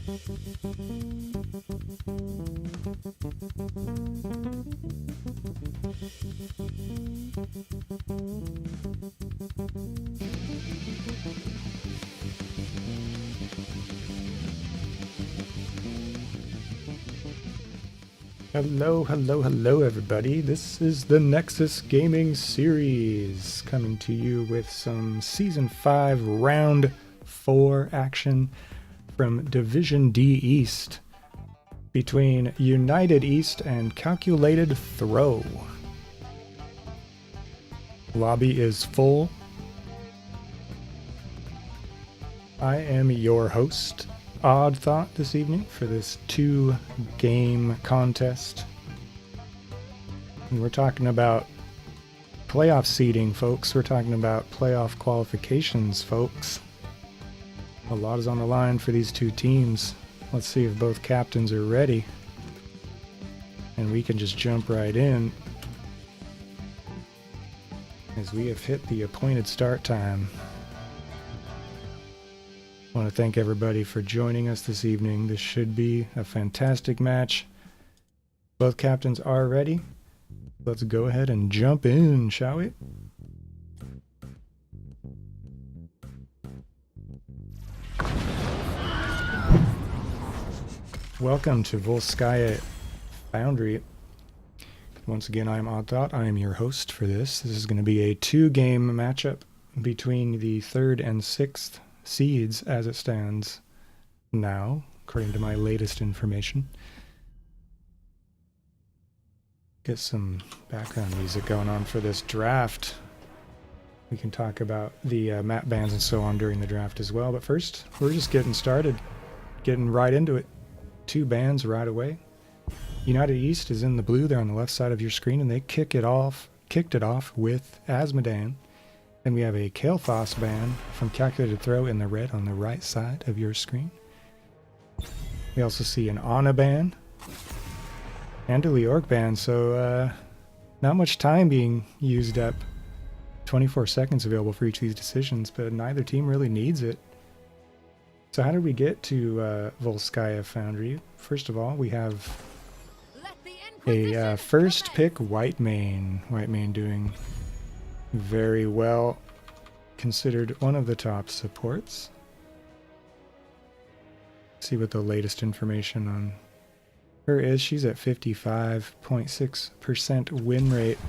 Hello, hello, hello, everybody. This is the Nexus Gaming Series, coming to you with some Season 5 Round 4 action from Division D East between United East and Calculated Throw. Lobby is full. I am your host, Odd Thought, this evening for this 2-game contest. And we're talking about playoff seeding, folks. We're talking about playoff qualifications, folks. A lot is on the line for these two teams. Let's see if both captains are ready. And we can just jump right in as we have hit the appointed start time. I want to thank everybody for joining us this evening. This should be a fantastic match. Both captains are ready. Let's go ahead and jump in, shall we? Welcome to Volskaya Foundry. Once again, I am Odd Thought. I am your host for this. This is going to be a 2-game matchup between the 3rd and 6th seeds as it stands now, according to my latest information. Get some background music going on for this draft. We can talk about the map bans and so on during the draft as well, but first we're just getting started, getting right into it. 2 bans right away. United East is in the blue there on the left side of your screen, and they kicked it off with Asmodan. Then we have a Kael'thas ban from Calculated Throw in the red on the right side of your screen. We also see an Ana ban and a Leorg ban, so not much time being used up. 24 seconds available for each of these decisions, but neither team really needs it. So how did we get to Volskaya Foundry? First of all, we have a first pick Whitemane. Whitemane doing very well, considered one of the top supports. See what the latest information on her is. She's at 55.6% win rate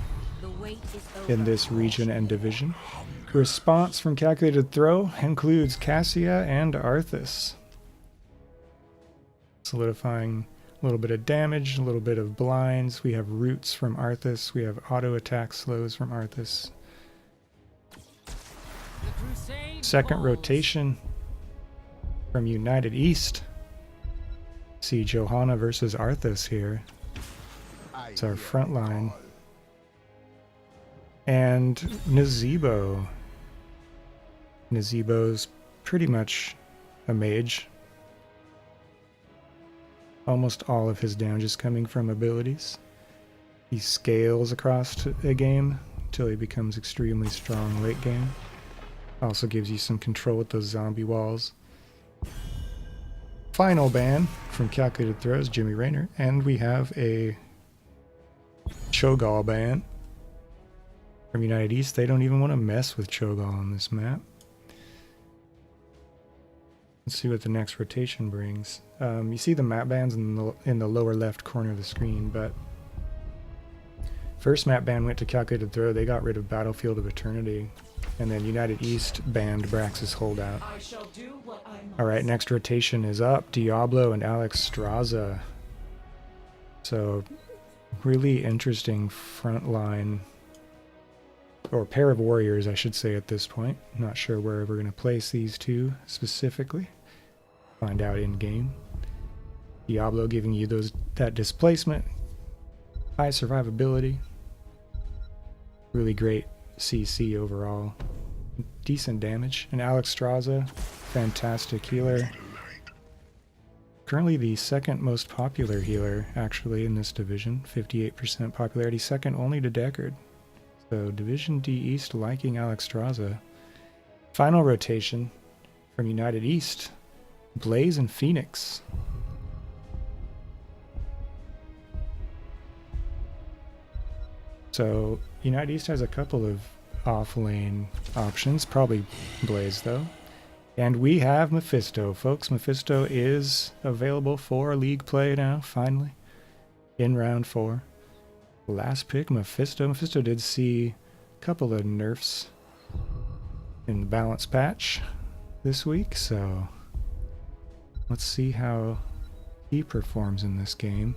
in this region and division. Response from Calculated Throw includes Cassia and Arthas, solidifying a little bit of damage, a little bit of blinds. We have roots from Arthas. We have auto attack slows from Arthas. Second rotation from United East. See Johanna versus Arthas here. It's our front line. And Nazebo. Nazebo's pretty much a mage. Almost all of his damage is coming from abilities. He scales across a game until he becomes extremely strong late game. Also gives you some control with those zombie walls. Final ban from Calculated Throws, Jimmy Rayner. And we have a Cho'Gall ban from United East. They don't even want to mess with Cho'Gall on this map. Let's see what the next rotation brings. You see the map bans in the lower left corner of the screen, but first map ban went to Calculated Throw. They got rid of Battlefield of Eternity. And then United East banned Brax's Holdout. Alright, next rotation is up. Diablo and Alex Straza. So, really interesting front line, or pair of warriors, I should say, at this point. Not sure where we're going to place these two specifically. Find out in game. Diablo giving you that displacement, high survivability, really great CC overall, decent damage. And Alex Straza, fantastic healer. Currently the second most popular healer, actually, in this division. 58% popularity, second only to Deckard. So Division D East liking Alex Straza. Final rotation from United East. Blaze and Phoenix. So United East has a couple of off-lane options, probably Blaze though. And we have Mephisto, folks. Mephisto is available for league play now, finally, in round 4. Last pick, Mephisto. Mephisto did see a couple of nerfs in the balance patch this week, so let's see how he performs in this game.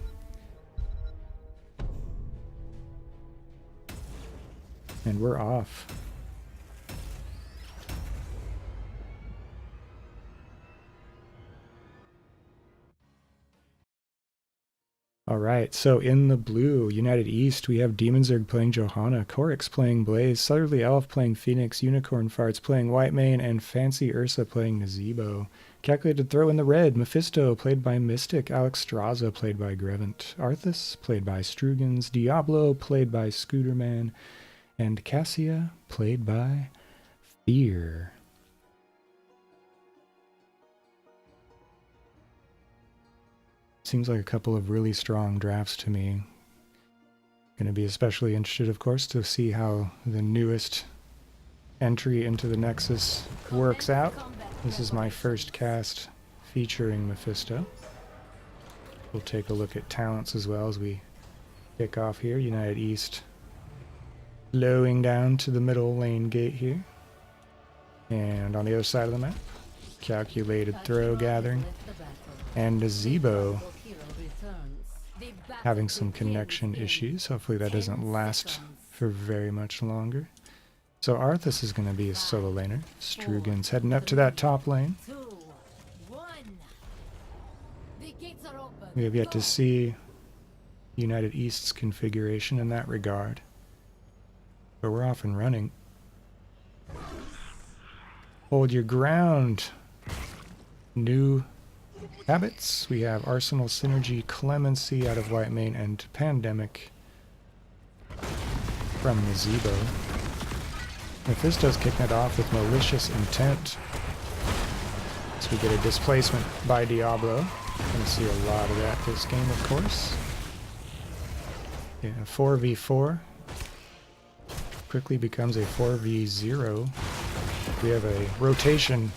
And we're off. Alright, so in the blue, United East, we have Demonzerg playing Johanna, Korix playing Blaze, Southerly Elf playing Phoenix, Unicorn Farts playing Whitemane, and Fancy Ursa playing Nazebo. Calculated Throw in the red, Mephisto played by Mystic, Alex Straza played by Grevant, Arthas played by Strugans, Diablo played by Scooterman, and Cassia played by Fear. Seems like a couple of really strong drafts to me. Going to be especially interested, of course, to see how the newest entry into the Nexus works out. This is my first cast featuring Mephisto. We'll take a look at talents as well as we kick off here. United East lowing down to the middle lane gate here. And on the other side of the map, Calculated Throw gathering. And Nazebo having some connection issues. Hopefully that doesn't last for very much longer. So Arthas is going to be a solo laner. Strugan's heading up to that top lane. We have yet to see United East's configuration in that regard. But we're off and running. Hold your ground. New habits. We have Arsenal, Synergy, Clemency out of Whitemane, and Pandemic from Nazebo. Mephisto's kicking it off with Malicious Intent. So we get a displacement by Diablo. Gonna see a lot of that this game, of course. Yeah, 4v4 quickly becomes a 4v0. We have a rotation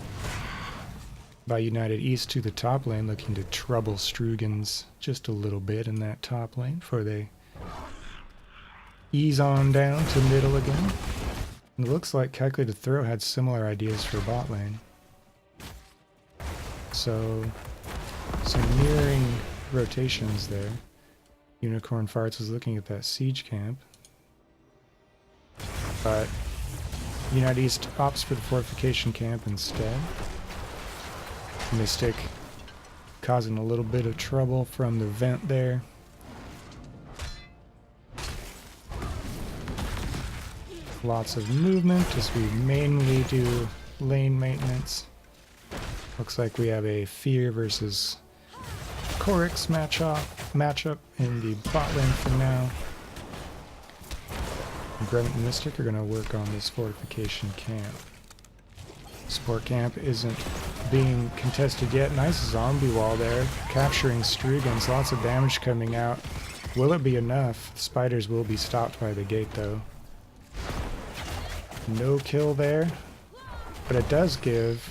by United East to the top lane, looking to trouble Strugans just a little bit in that top lane before they ease on down to middle again. And it looks like Calculated Throw had similar ideas for bot lane. So, some mirroring rotations there. Unicorn Farts is looking at that siege camp. But United East opts for the fortification camp instead. Mystic causing a little bit of trouble from the vent there. Lots of movement as we mainly do lane maintenance. Looks like we have a Fear versus Korix matchup in the bot lane for now. Grevant and Mystic are going to work on this fortification camp. Sport camp isn't being contested yet. Nice zombie wall there, capturing Strugans. Lots of damage coming out. Will it be enough? Spiders will be stopped by the gate though. No kill there, but it does give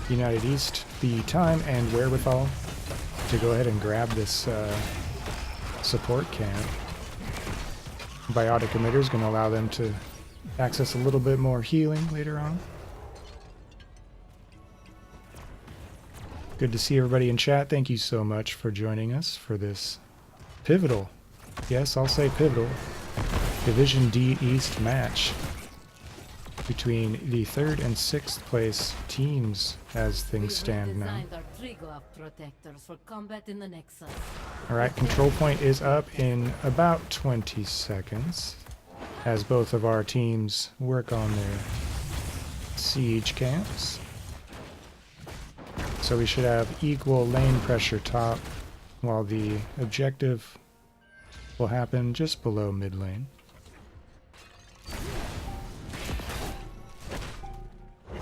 United East the time and wherewithal to go ahead and grab this support camp. Biotic Emitter is going to allow them to access a little bit more healing later on. Good to see everybody in chat. Thank you so much for joining us for this pivotal, yes, I'll say pivotal, Division D East match between the 3rd and 6th place teams as things stand now. Alright, control point is up in about 20 seconds as both of our teams work on their siege camps. So we should have equal lane pressure top, while the objective will happen just below mid lane.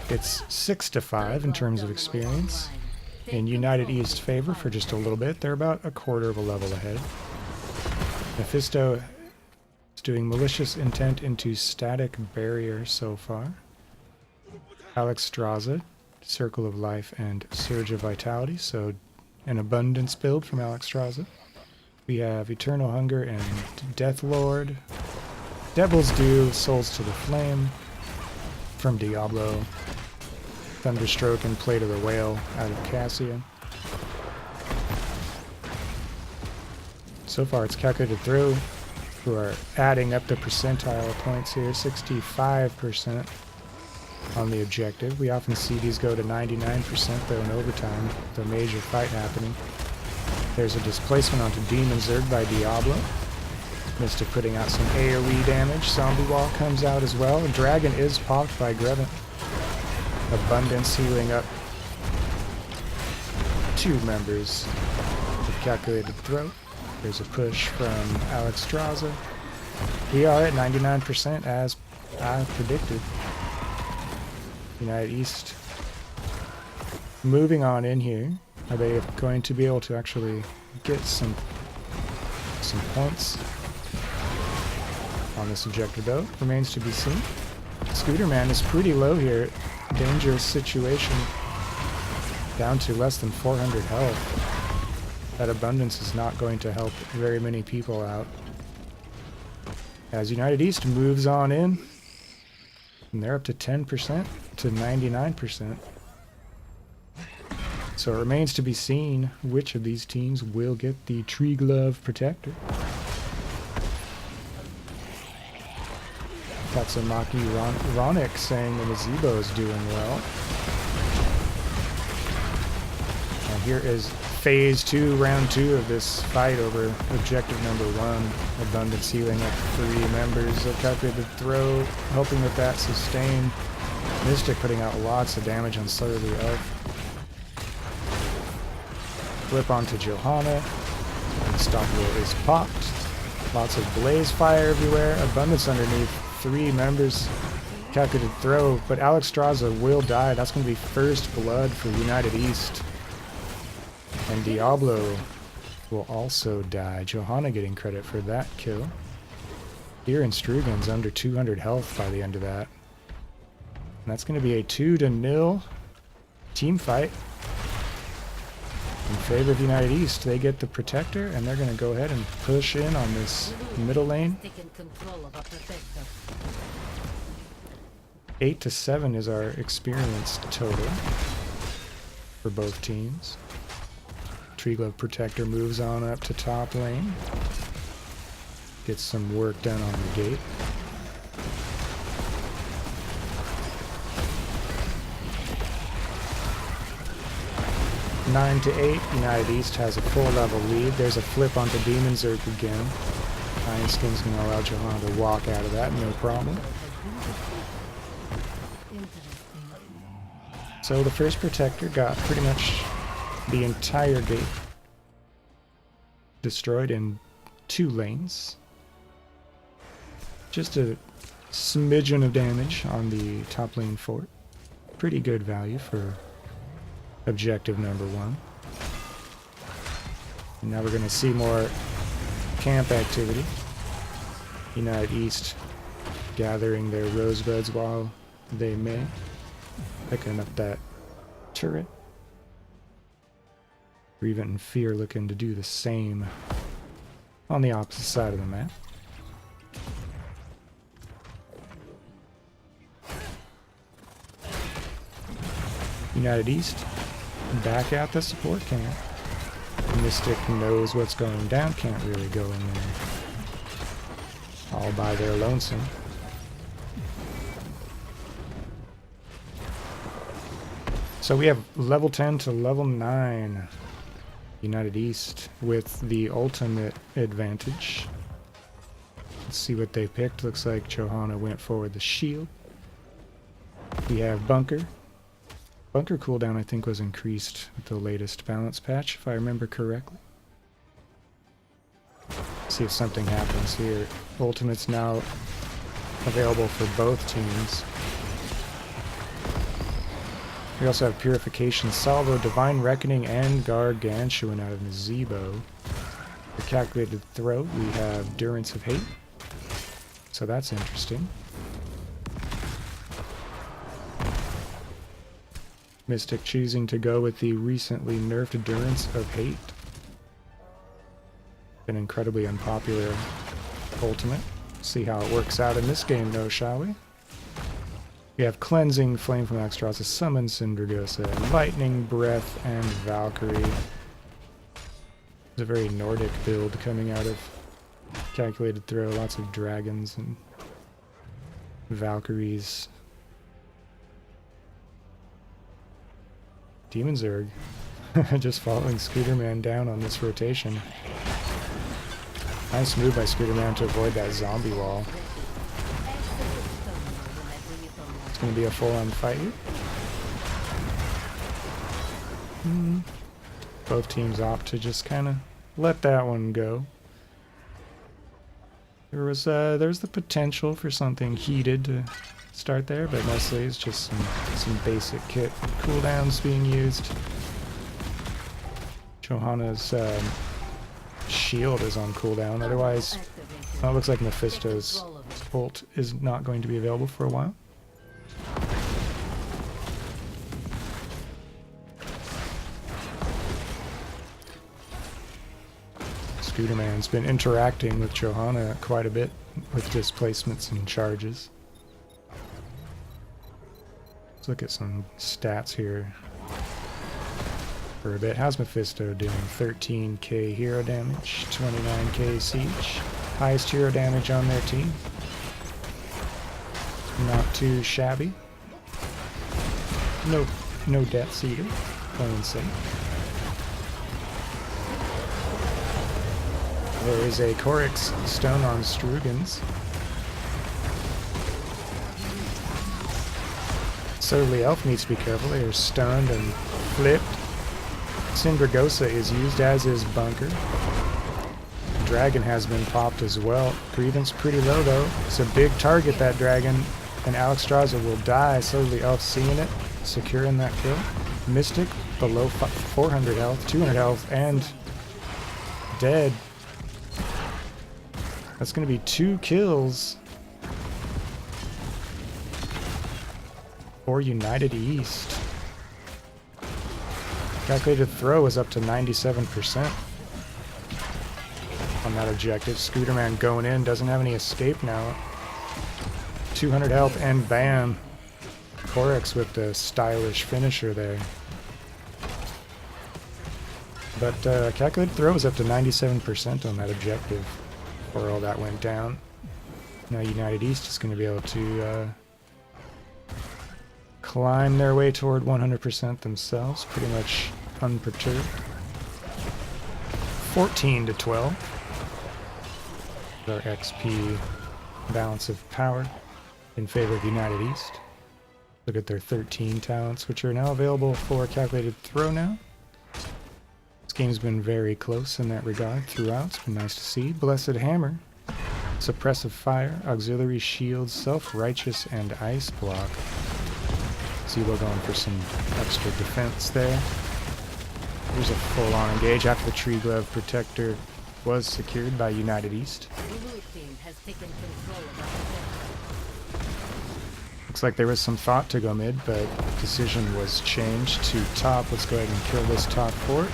It's 6-5 in terms of experience. in United East favor for just a little bit. They're about a quarter of a level ahead. Mephisto is doing malicious intent into static barrier so far. Alex Straza, Circle of Life and Surge of Vitality, so an abundance build from Alex Straza. We have Eternal Hunger and Death Lord. Devil's Due, Souls to the Flame from Diablo. Thunderstroke and Plate of the Whale out of Cassia. So far it's calculated through. We are adding up the percentile points here, 65% on the objective. We often see these go to 99% though in overtime, with a major fight happening. There's a displacement onto Demon Zerg by Diablo. Mystic putting out some AoE damage. Zombie Wall comes out as well. Dragon is popped by Grevin. Abundance healing up 2 members with Calculated Throat. There's a push from Alex Straza. We are at 99% as I predicted. United East moving on in here. Are they going to be able to actually get some points on this objective though? Remains to be seen. Scooter Man is pretty low here. Dangerous situation. Down to less than 400 health. That abundance is not going to help very many people out. As United East moves on in, and they're up to 10% to 99%. So it remains to be seen which of these teams will get the Tree Glove Protector. Tatsumaki Ronick saying the Nazebo is doing well. And here is phase 2, round 2 of this fight over objective number 1. Abundance healing up 3 members of Calculated Throw, hoping with that sustain. Mystic putting out lots of damage on Slowly Elf. Flip onto Johanna. Unstoppable is popped. Lots of blaze fire everywhere. Abundance underneath 3 members. Calculated Throw, but Alex Straza will die. That's going to be first blood for United East. And Diablo will also die. Johanna getting credit for that kill. Here in Strugan's under 200 health by the end of that. And that's going to be a 2-0 team fight in favor of United East. They get the Protector, and they're going to go ahead and push in on this middle lane. 8-7 is our experience total for both teams. Tree Glove Protector moves on up to top lane. Gets some work done on the gate. Nine to 8, United East has a 4-level lead. There's a flip onto Demon Zerg again. Iron Skin's going to allow Johanna to walk out of that, no problem. So the first Protector got pretty much the entire gate destroyed in 2 lanes. Just a smidgen of damage on the top lane fort. Pretty good value for objective number 1. And now we're going to see more camp activity. United East gathering their rosebuds while they may. Picking up that turret. Grievant and Fear looking to do the same on the opposite side of the map. United East back at the support camp. Mystic knows what's going down, can't really go in there all by their lonesome. So we have level 10 to level 9 United East with the ultimate advantage. Let's see what they picked. Looks like Johanna went for the shield. We have Bunker. Bunker cooldown I think was increased with the latest balance patch, if I remember correctly. See if something happens here. Ultimate's now available for both teams. We also have Purification, Salvo, Divine Reckoning, and Gargantuan out of Nazebo. For Calculated Throw, we have Durance of Hate. So that's interesting. Mystic choosing to go with the recently nerfed Durance of Hate. An incredibly unpopular ultimate. See how it works out in this game though, shall we? We have Cleansing, Flame from Extraza, Summon Syndragosa, Lightning Breath, and Valkyrie. It's a very Nordic build coming out of Calculated Throw. Lots of dragons and Valkyries. Demon Zerg. Just following Scooterman down on this rotation. Nice move by Scooterman to avoid that zombie wall. It's going to be a full-on fight here. Both teams opt to just kind of let that one go. There's the potential for something heated to start there, but mostly it's just some basic kit cooldowns being used. Johanna's shield is on cooldown, otherwise it looks like Mephisto's ult is not going to be available for a while. Scooterman's been interacting with Johanna quite a bit with displacements and charges. Let's look at some stats here for a bit. How's Mephisto doing? 13k hero damage, 29k siege. Highest hero damage on their team. Not too shabby. No deaths either. Plain safe. There is a Korix stone on Strugens. Surly Elf needs to be careful. They are stunned and flipped. Syndragosa is used, as is Bunker. Dragon has been popped as well. Grievance pretty low though. It's a big target, that dragon. And Alexstrasza will die. Surly Elf seeing it. Securing that kill. Mystic below 400 health, 200 health, and dead. That's going to be 2 kills for United East. Calculated Throw is up to 97% on that objective. Scooterman going in, doesn't have any escape now. 200 health and bam. Korix with the stylish finisher there. But Calculated Throw is up to 97% on that objective before all that went down. Now United East is going to be able to climb their way toward 100% themselves, pretty much unperturbed. 14-12. Our XP balance of power in favor of United East. Look at their 13 talents, which are now available for Calculated Throw now. This game's been very close in that regard throughout. It's been nice to see. Blessed Hammer, Suppressive Fire, Auxiliary Shield, Self-Righteous, and Ice Block. Zebo going for some extra defense there. There's a full-on engage after the Tree Glove Protector was secured by United East. Looks like there was some thought to go mid, but decision was changed to top. Let's go ahead and kill this top fort,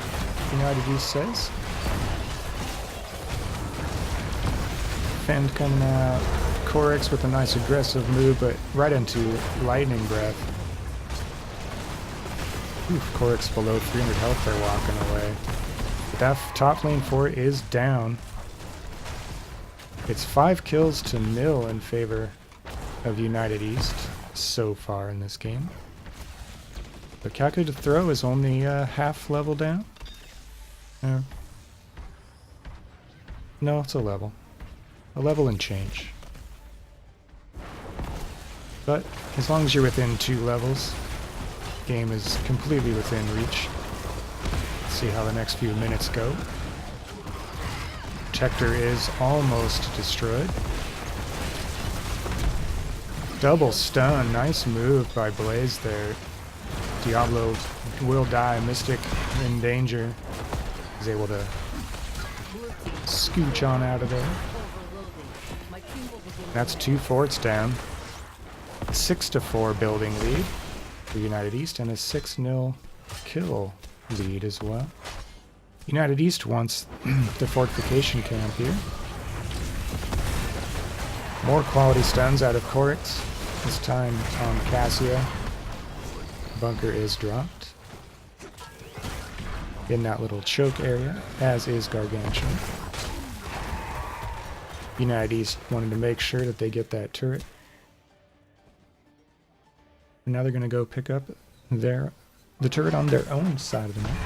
United East says. Fend coming out. Korix with a nice aggressive move, but right into Lightning Breath. Oof, Korix below 300 health, they're walking away. But that top lane fort is down. It's 5 kills to 0 in favor of United East so far in this game. But Calculated Throw is only half level down. No, it's a level. A level and change. But as long as you're within 2 levels, game is completely within reach. Let's see how the next few minutes go. Protector is almost destroyed. Double stun, nice move by Blaze there. Diablo will die. Mystic in danger. He's able to scooch on out of there. That's 2 forts down. 6-4 building lead for United East and a 6-0 kill lead as well. United East wants the fortification camp here. More quality stuns out of Corix. This time on Cassia. Bunker is dropped in that little choke area, as is Gargantuan. United East wanted to make sure that they get that turret. And now they're going to go pick up the turret on their own side of the map.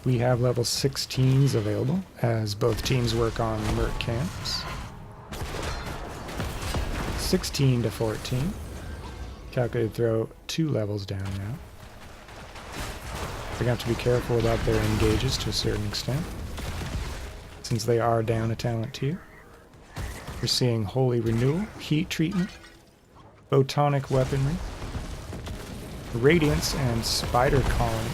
We have level 16s available as both teams work on merc camps. 16-14. Calculated throw 2 levels down now. They're going to have to be careful about their engages to a certain extent, since they are down a talent tier. We're seeing Holy Renewal, Heat Treatment, Photonic Weaponry, Radiance, and Spider Colony.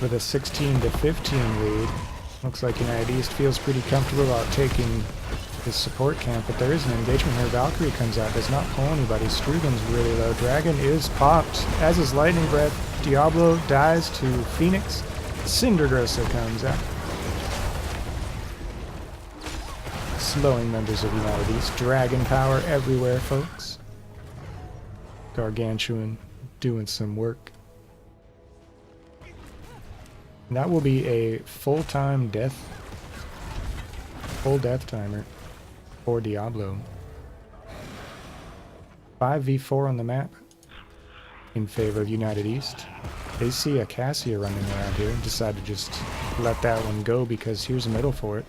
With a 16-15 lead, looks like United East feels pretty comfortable about taking this support camp, but there is an engagement here. Valkyrie comes out, does not pull anybody. Strugan's really low. Dragon is popped, as is Lightning Breath. Diablo dies to Phoenix. Cindergrosa comes out, slowing members of United East. Dragon power everywhere, folks. Gargantuan doing some work. And that will be a full death timer for Diablo. 5v4 on the map in favor of United East. They see a Cassia running around here and decide to just let that one go because here's a middle for it.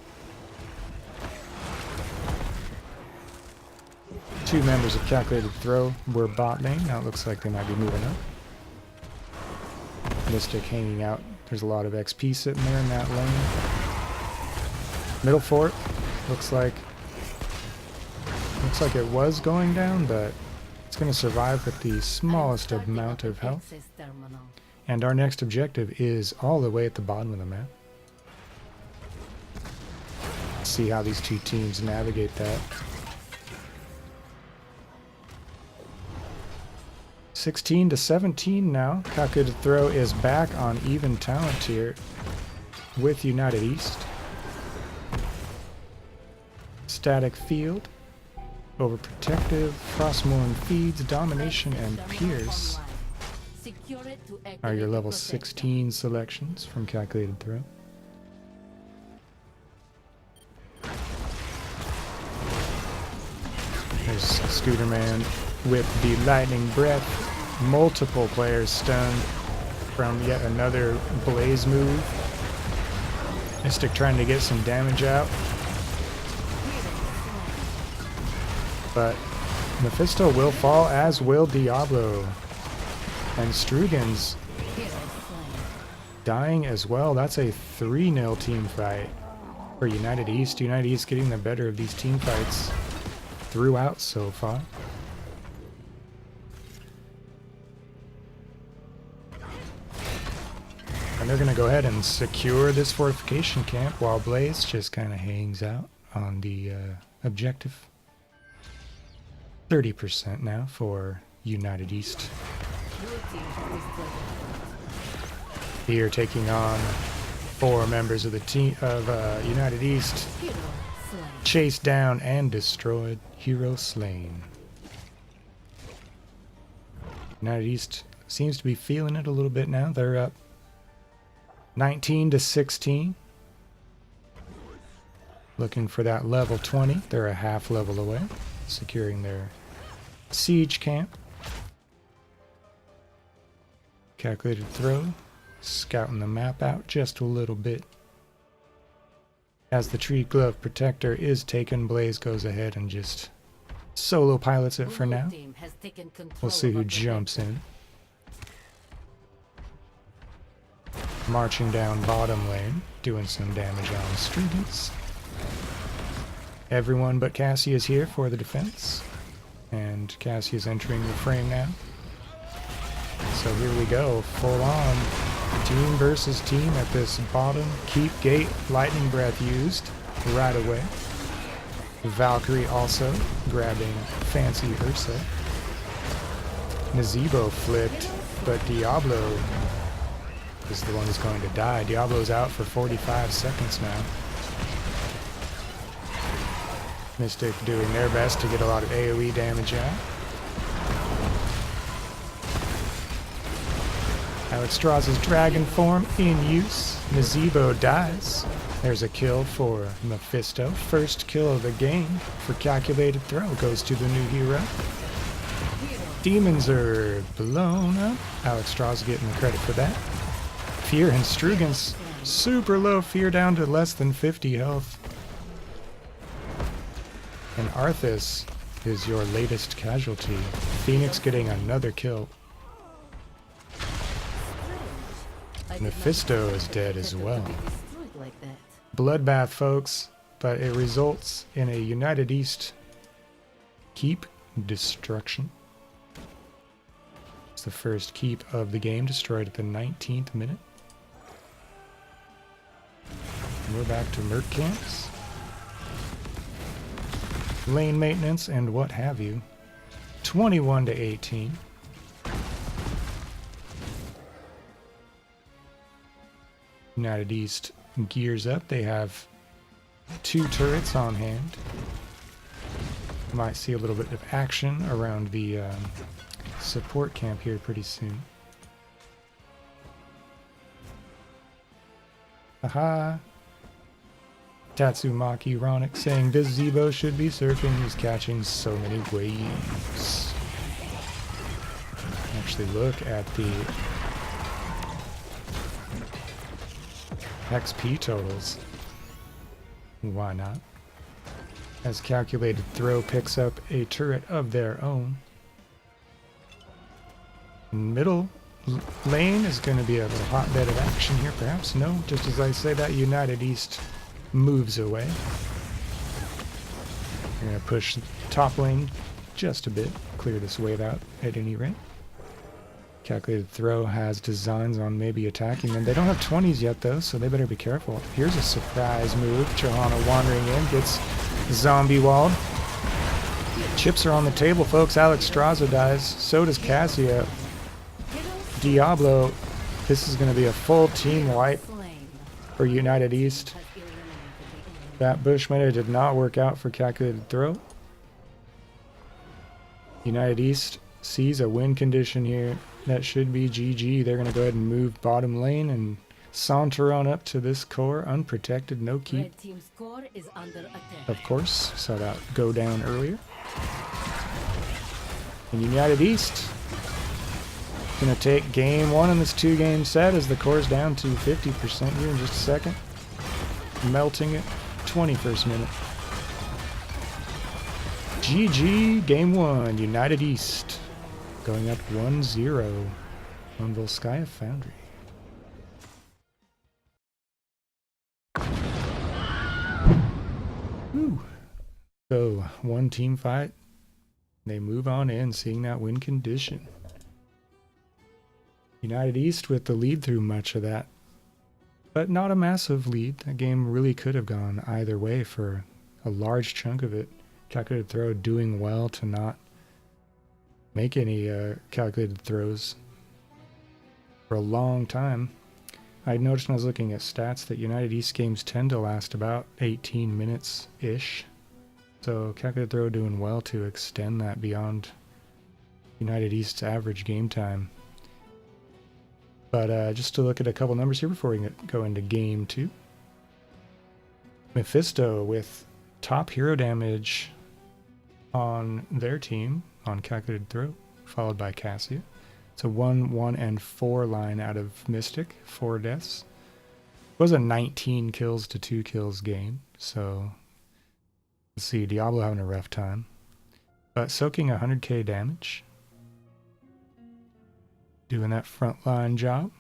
2 members of Calculated Throw were bot lane. Now it looks like they might be moving up. Mystic hanging out. There's a lot of XP sitting there in that lane. Middle fort looks like it was going down, but it's going to survive with the smallest amount of health. And our next objective is all the way at the bottom of the map. Let's see how these two teams navigate that. 16-17 now. Calculated Throw is back on even talent tier with United East. Static Field, Overprotective, Frostmourne Feeds, Domination, and Pierce are your level 16 selections from Calculated Throw. There's Scooter Man with the Lightning Breath. Multiple players stunned from yet another Blaze move. Mystic trying to get some damage out. But Mephisto will fall, as will Diablo. And Strugan's dying as well. That's a 3-0 team fight for United East. United East getting the better of these team fights throughout so far. And they're going to go ahead and secure this fortification camp while Blaze just kind of hangs out on the objective. 30% now for United East. Here taking on 4 members of the team of United East. Chased down and destroyed. Hero slain. United East seems to be feeling it a little bit now. They're up 19-16. Looking for that level 20. They're a half level away. Securing their siege camp. Calculated Throw. Scouting the map out just a little bit. As the Tree Glove Protector is taken, Blaze goes ahead and just solo pilots it for now. We'll see who jumps in. Marching down bottom lane, doing some damage on students. Everyone but Cassie is here for the defense. And Cassie is entering the frame now. So here we go, full on team versus team at this bottom. Keep gate, lightning breath used right away. Valkyrie also grabbing fancy Ursa. Nazebo flipped, but Diablo is the one who's going to die. Diablo's out for 45 seconds now. Mystic doing their best to get a lot of AoE damage out. Alexstrasza's dragon form in use. Nazebo dies. There's a kill for Mephisto. First kill of the game for Calculated Throw goes to the new hero. Demons are blown up. Alexstrasza getting the credit for that. Fear and Strugan's super low fear down to less than 50 health. And Arthas is your latest casualty. Phoenix getting another kill. Mephisto is dead as well. Bloodbath, folks, but it results in a United East keep destruction. It's the first keep of the game, destroyed at the 19th minute. And we're back to Merc camps, lane maintenance, and what have you. 21 to 18. United East gears up. They have 2 turrets on hand. Might see a little bit of action around the support camp here pretty soon. Aha! Tatsumaki Ronic saying this Zebo should be surfing. He's catching so many waves. Actually, look at the XP totals. Why not? As Calculated Throw picks up a turret of their own. Middle lane is going to be a little hotbed of action here, perhaps. No, just as I say that, United East moves away. We're going to push top lane just a bit, clear this wave out at any rate. Calculated Throw has designs on maybe attacking them. They don't have 20s yet, though, so they better be careful. Here's a surprise move. Johanna wandering in, gets zombie walled. Chips are on the table, folks. Alexstrasza dies. So does Cassia. Diablo. This is going to be a full team wipe for United East. That Bushmeta did not work out for Calculated Throw. United East sees a win condition here. That should be GG. They're going to go ahead and move bottom lane and saunter on up to this core. Unprotected, no keep. Red team's core is under attack. Of course, saw that go down earlier. And United East going to take game 1 in this 2-game set as the core's down to 50% here in just a second. Melting it. 21st minute. GG, game 1, United East. Going up 1-0 on Volskaya Foundry. Woo. So, 1 team fight. They move on in, seeing that win condition. United East with the lead through much of that. But not a massive lead. That game really could have gone either way for a large chunk of it. Calculated Throw doing well to not make any calculated throws for a long time. I noticed when I was looking at stats that United East games tend to last about 18 minutes-ish. So Calculated Throw doing well to extend that beyond United East's average game time. But just to look at a couple numbers here before we go into game 2. Mephisto with top hero damage on their team on Calculated Throw, followed by Cassia. It's a 1, 1, and 4 line out of Mystic, 4 deaths. It was a 19 kills to 2 kills game, so let's see, Diablo having a rough time. But soaking 100k damage. Doing that frontline job.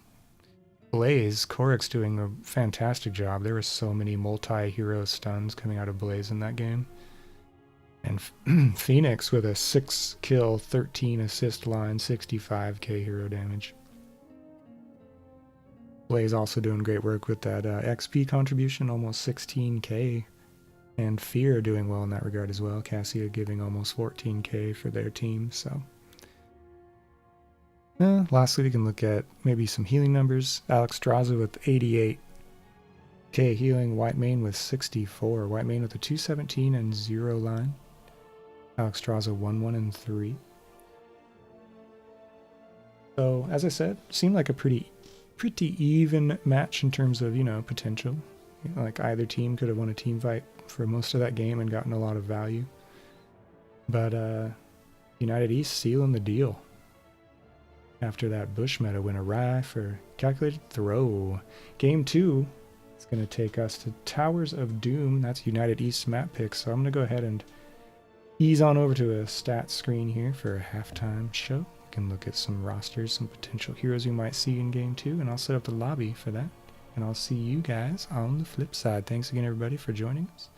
Blaze, Korik's doing a fantastic job. There were so many multi-hero stuns coming out of Blaze in that game. And Phoenix with a 6 kill, 13 assist line, 65k hero damage. Blaze also doing great work with that XP contribution, almost 16k. And Fear doing well in that regard as well. Cassia giving almost 14k for their team, so. Lastly, we can look at maybe some healing numbers. Alex Straza with 88k healing. White Mane with 64. White Mane with a 217 and 0 line. Alex Straza 1-1 and 3. So, as I said, seemed like a pretty even match in terms of, potential. Like either team could have won a team fight for most of that game and gotten a lot of value. But United East sealing the deal after that Bush meta went awry for calculated throw. Game 2 is going to take us to Towers of Doom. That's United East map pick. So I'm going to go ahead and ease on over to a stats screen here for a halftime show. We can look at some rosters, some potential heroes we might see in Game 2, and I'll set up the lobby for that. And I'll see you guys on the flip side. Thanks again, everybody, for joining us.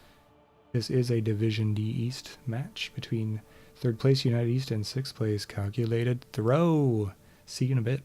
This is a Division D East match between 3rd place United East and 6th place Calculated Throw. See you in a bit.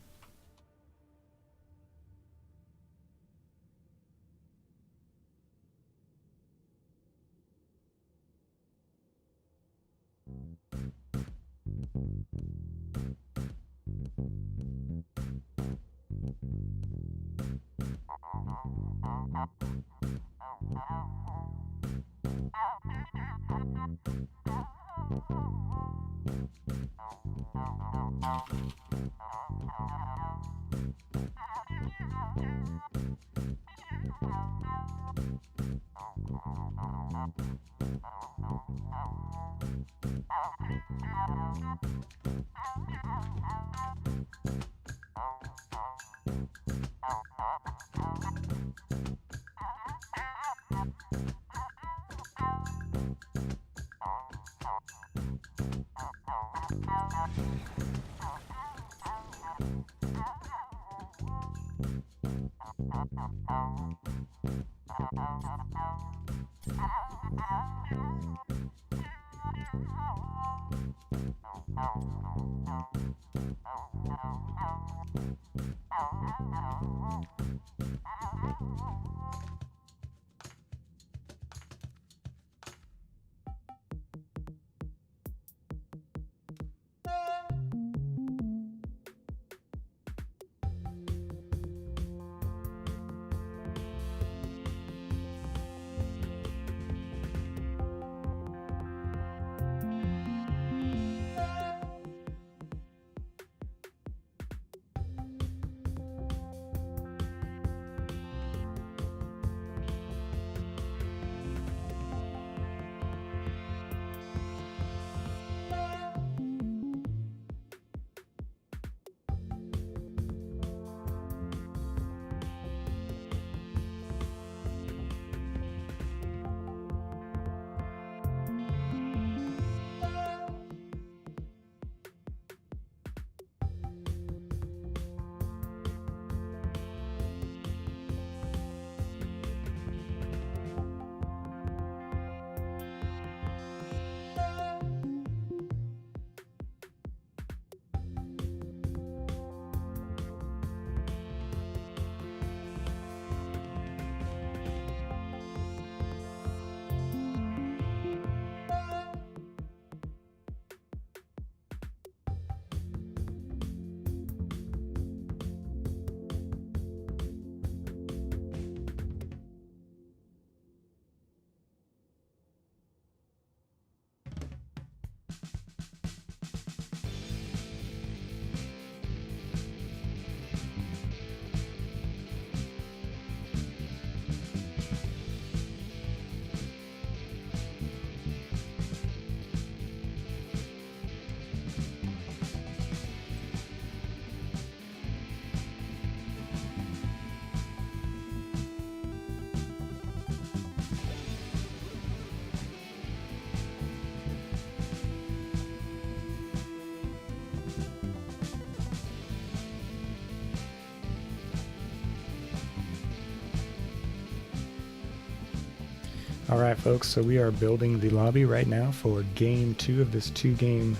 Alright folks, so we are building the lobby right now for game 2 of this 2-game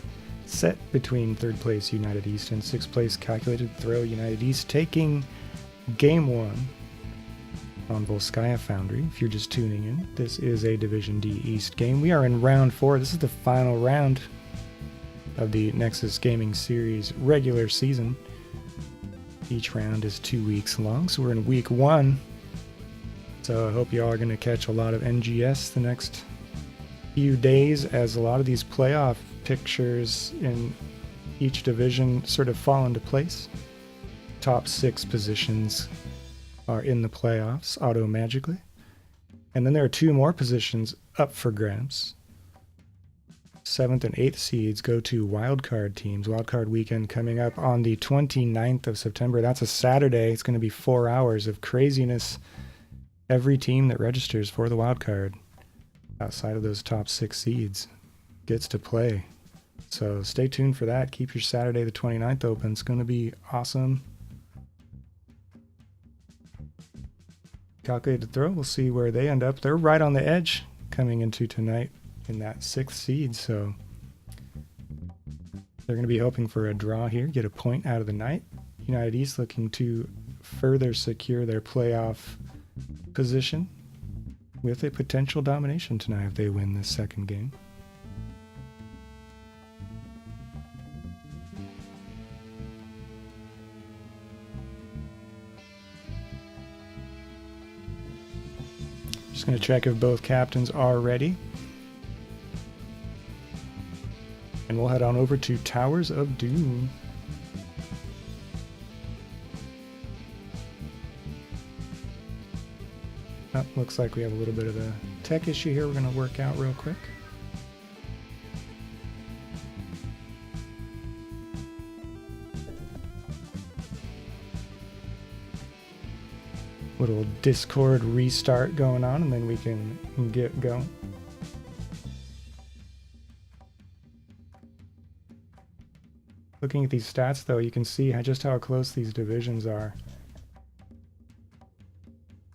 set between 3rd place United East and 6th place Calculated Throw United East, taking game 1 on Volskaya Foundry. If you're just tuning in, this is a Division D East game. We are in round 4. This is the final round of the Nexus Gaming Series regular season. Each round is 2 weeks long, so we're in week 1. So I hope you all are going to catch a lot of NGS the next few days, as a lot of these playoff pictures in each division sort of fall into place. Top 6 positions are in the playoffs auto-magically. And then there are 2 more positions up for grabs. 7th and 8th seeds go to wildcard teams. Wildcard weekend coming up on the 29th of September. That's a Saturday. It's going to be 4 hours of craziness. Every team that registers for the wildcard outside of those top 6 seeds gets to play. So stay tuned for that. Keep your Saturday the 29th open. It's going to be awesome. Calculated Throw, we'll see where they end up. They're right on the edge coming into tonight in that 6th seed, so they're going to be hoping for a draw here, get a point out of the night. United East looking to further secure their playoff position with a potential domination tonight if they win this 2nd game. Just going to check if both captains are ready. And we'll head on over to Towers of Doom. Oh, looks like we have a little bit of a tech issue here we're going to work out real quick. Little Discord restart going on, and then we can get going. Looking at these stats, though, you can see just how close these divisions are.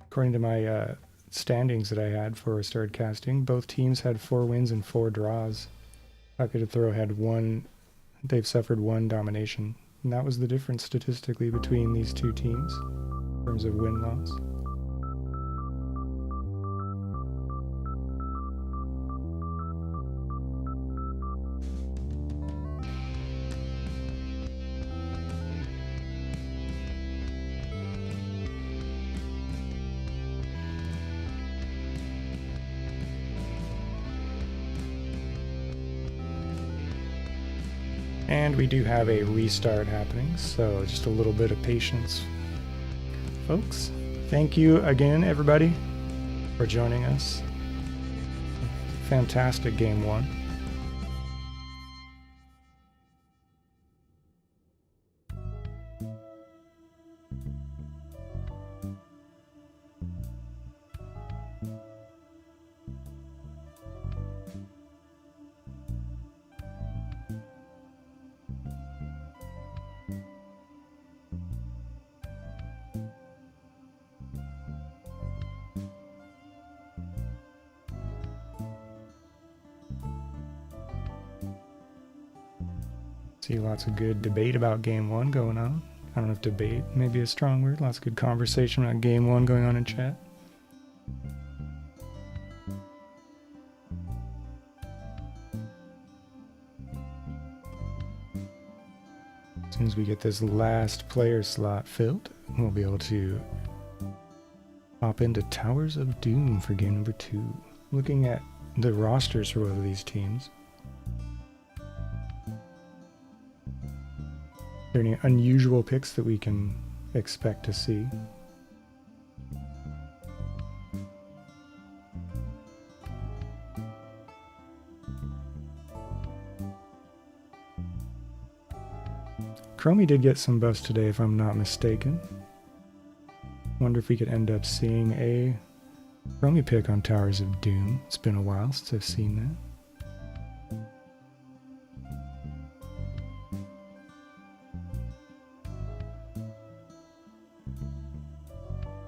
According to my standings that I had before I started casting, both teams had 4 wins and 4 draws. Calculated Throw had 1. They've suffered 1 domination. And that was the difference statistically between these 2 teams in terms of win-loss. And we do have a restart happening, so just a little bit of patience, folks. Thank you again, everybody, for joining us. Fantastic game 1. See lots of good debate about game 1 going on. I don't know if debate may be a strong word. Lots of good conversation about game 1 going on in chat. As soon as we get this last player slot filled, we'll be able to hop into Towers of Doom for game number 2. Looking at the rosters for both of these teams. Are there any unusual picks that we can expect to see? Chromie did get some buffs today, if I'm not mistaken. Wonder if we could end up seeing a Chromie pick on Towers of Doom. It's been a while since I've seen that.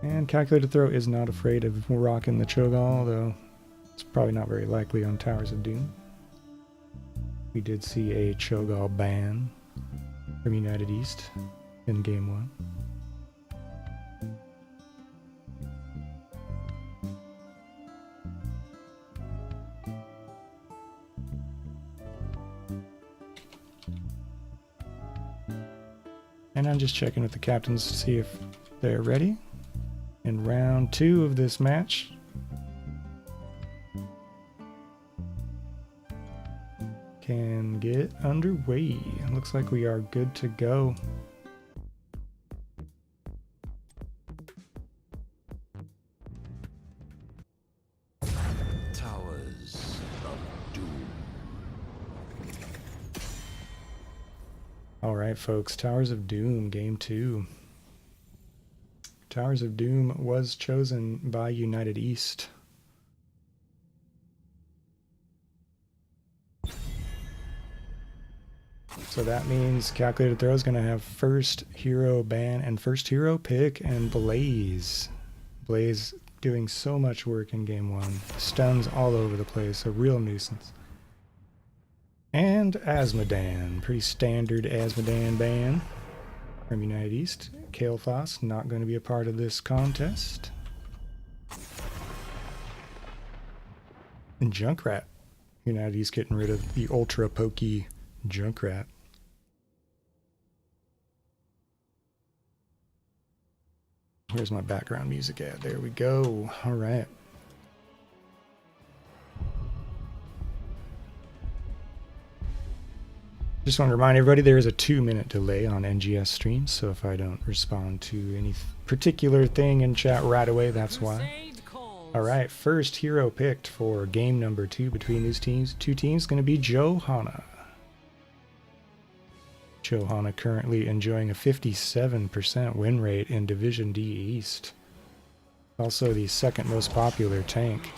And Calculated Throw is not afraid of rocking the Cho'Gall, though It's probably not very likely on Towers of Doom. We did see a Cho'Gall ban from United East in Game 1. And I'm just checking with the captains to see if they're ready. In round 2 of this match, can get underway. Looks like we are good to go. Towers of Doom. All right, folks. Towers of Doom, Game 2. Towers of Doom was chosen by United East. So that means Calculated Throw is going to have first hero ban and first hero pick, and Blaze. Blaze doing so much work in Game 1. Stuns all over the place, a real nuisance. And Asmodan, pretty standard Asmodan ban from United East. Kael'thas not going to be a part of this contest. And Junkrat. United East getting rid of the ultra pokey Junkrat. Where's my background music at? There we go. All right. Just want to remind everybody there is a 2-minute delay on NGS streams, so if I don't respond to any particular thing in chat right away, that's why. All right, first hero picked for game number 2 between these teams. Two teams going to be Johanna. Johanna currently enjoying a 57% win rate in Division D East. Also the second most popular tank.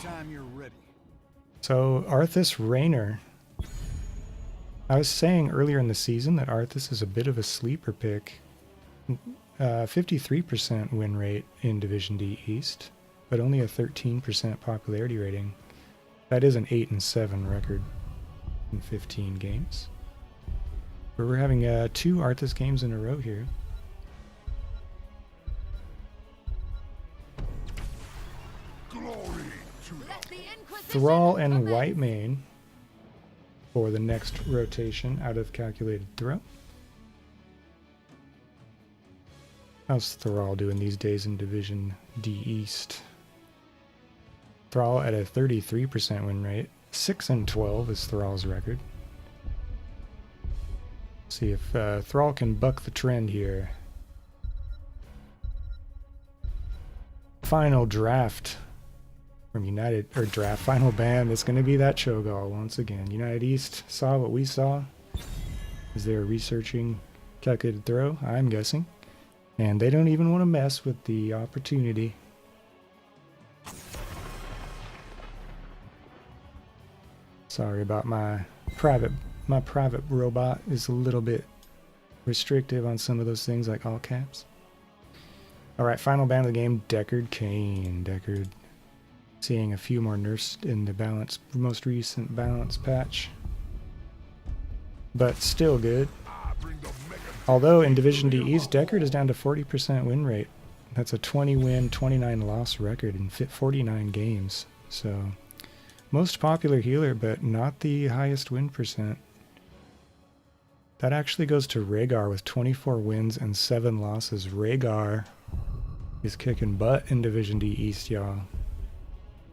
So Arthas Raynor. I was saying earlier in the season that Arthas is a bit of a sleeper pick. 53% win rate in Division D East, but only a 13% popularity rating. That is an 8-7 record in 15 games. But we're having 2 Arthas games in a row here. Thrall and Whitemane for the next rotation out of Calculated Throw. How's Thrall doing these days in Division D East? Thrall at a 33% win rate. 6-12 is Thrall's record. See if Thrall can buck the trend here. Final draft from United, or draft, final ban. It's going to be that Cho'Gall once again. United East saw what we saw as they were researching Calculated Throw, I'm guessing. And they don't even want to mess with the opportunity. Sorry about my private robot is a little bit restrictive on some of those things like all caps. Alright, final ban of the game, Deckard Cain. Deckard seeing a few more nerfs in the most recent balance patch. But still good. Although in Division D East, Deckard is down to 40% win rate. That's a 20 win, 29 loss record in 49 games. So, most popular healer, but not the highest win percent. That actually goes to Rhaegar with 24 wins and 7 losses. Rhaegar is kicking butt in Division D East, y'all.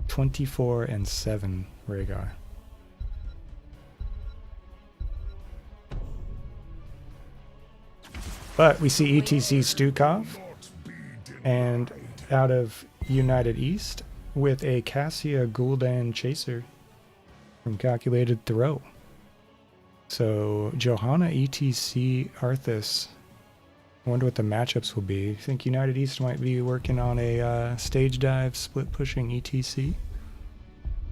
24-7, Rhaegar. But we see ETC Stukov, and out of United East with a Cassia Gul'dan Chaser from Calculated Throw. So Johanna, ETC, Arthas. I wonder what the matchups will be. I think United East might be working on a stage dive split pushing ETC.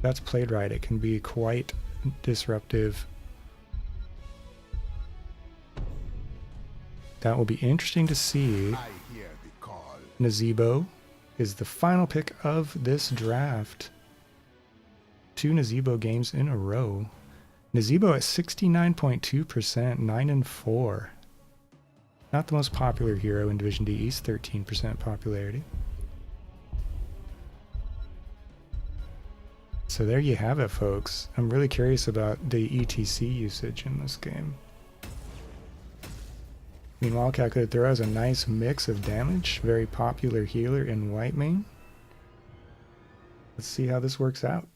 That's played right. It can be quite disruptive. That will be interesting to see. Nazebo is the final pick of this draft. 2 Nazebo games in a row. Nazebo at 69.2%, 9-4. Not the most popular hero in Division D East, 13% popularity. So there you have it, folks. I'm really curious about the ETC usage in this game. Meanwhile, Calculated Throw has a nice mix of damage, very popular healer in Whitemane. Let's see how this works out.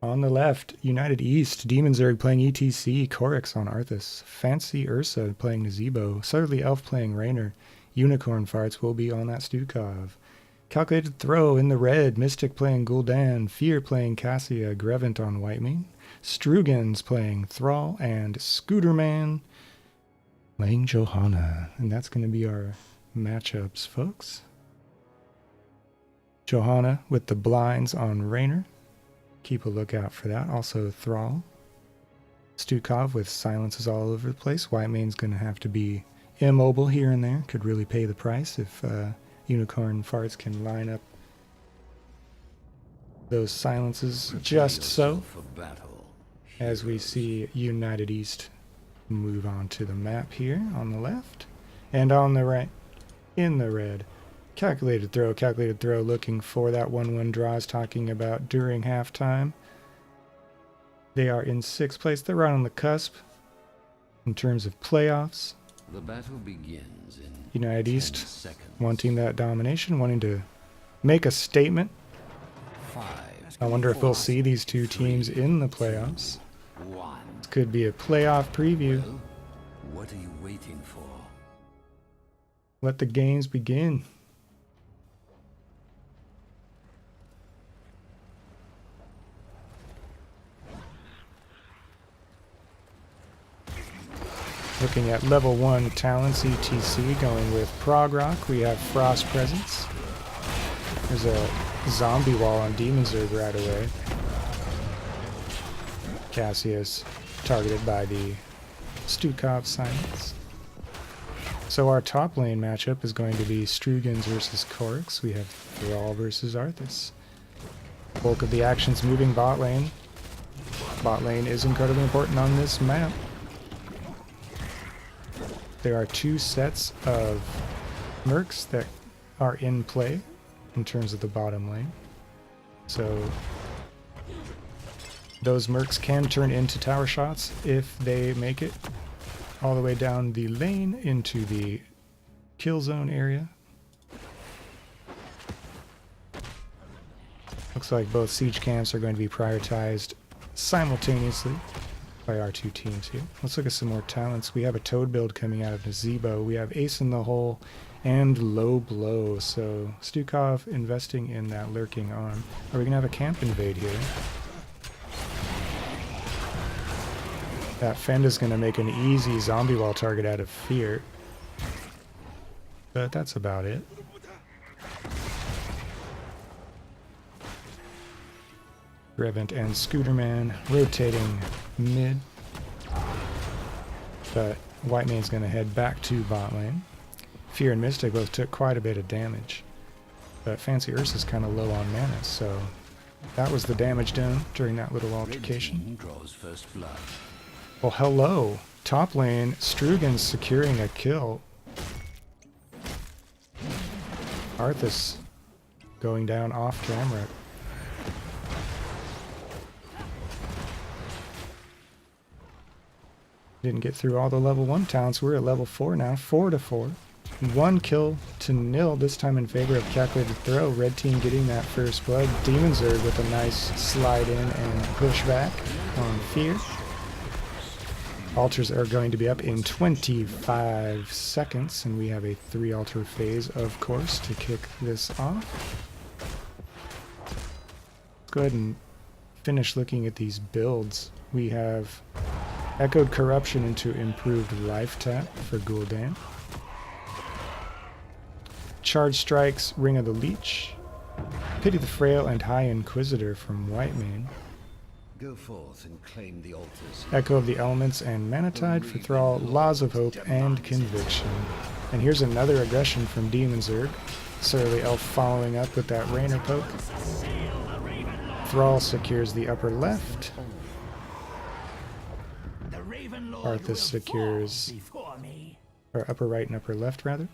On the left, United East, Demon Zerg playing ETC, Korix on Arthas, Fancy Ursa playing Nazebo, Southerly Elf playing Raynor, Unicorn Farts will be on that Stukov. Calculated Throw in the red, Mystic playing Gul'dan, Fear playing Cassia, Grevant on Whitemane, Strugans playing Thrall, and Scooterman playing Johanna. And that's going to be our matchups, folks. Johanna with the blinds on Raynor. Keep a lookout for that. Also Thrall. Stukov with silences all over the place. Whitemane's going to have to be immobile here and there. Could really pay the price if Unicorn Farts can line up those silences just so. As we see United East move on to the map here on the left. And on the right, in the red, Calculated Throw looking for that 1-1 draw I was talking about during halftime. They are in 6th place. They're right on the cusp in terms of playoffs. The battle begins in United 10 East seconds. wanting that domination, wanting to make a statement. 5, I wonder if we'll see these two teams in the playoffs. 1. This could be a playoff preview. Well, what are you waiting for? Let the games begin. Looking at level 1 talents, ETC, going with Prog Rock. We have Frost Presence. There's a zombie wall on Demon Zerg right away. Cassius targeted by the Stukov silence. So our top lane matchup is going to be Strugans versus Korix. We have Thrall versus Arthas. Bulk of the action's moving bot lane. Bot lane is incredibly important on this map. There are 2 sets of mercs that are in play in terms of the bottom lane. So those mercs can turn into tower shots if they make it all the way down the lane into the kill zone area. Looks like both siege camps are going to be prioritized simultaneously by our 2 teams here. Let's look at some more talents. We have a Toad build coming out of Nazebo. We have Ace in the Hole and Low Blow. So Stukov investing in that lurking arm. Are we going to have a camp invade here? That Fend is going to make an easy zombie wall target out of Fear. But that's about it. Grevant and Scooterman rotating mid. But Whitemane's going to head back to bot lane. Fear and Mystic both took quite a bit of damage. But Fancy Ursa's kind of low on mana, so that was the damage done during that little altercation. Draws first blood. Well, hello. Top lane, Strugan securing a kill. Arthas going down off camera. Didn't get through all the level 1 talents. We're at level 4 now, 4-4. 1 kill to 0, this time in favor of Calculated Throw. Red team getting that first blood. Demon Zerg with a nice slide in and push back on Fear. Altars are going to be up in 25 seconds, and we have a 3 altar phase, of course, to kick this off. Let's go ahead and finish looking at these builds. We have Echoed Corruption into improved life tap for Gul'dan. Charge Strikes, Ring of the Leech. Pity the Frail and High Inquisitor from Whitemane. Go forth and claim the altars. Echo of the Elements and Manatide for Thrall, Laws of Hope and Conviction. And here's another aggression from Demon Zerg. Surly Elf following up with that Rainer poke. Thrall secures the upper left. Arthas secures, or upper right and upper left rather.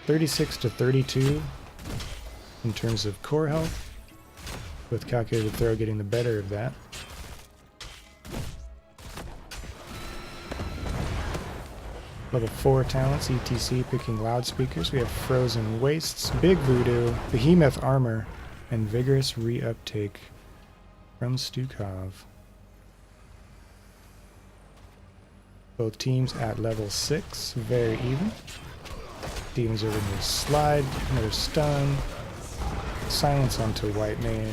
36 to 32 in terms of core health, with Calculated Throw getting the better of that. Level 4 talents, ETC picking loudspeakers. We have Frozen Wastes, Big Voodoo, Behemoth Armor, and Vigorous Reuptake from Stukov. Both teams at level 6, very even. Demons are going to slide, another stun, silence onto White Mane.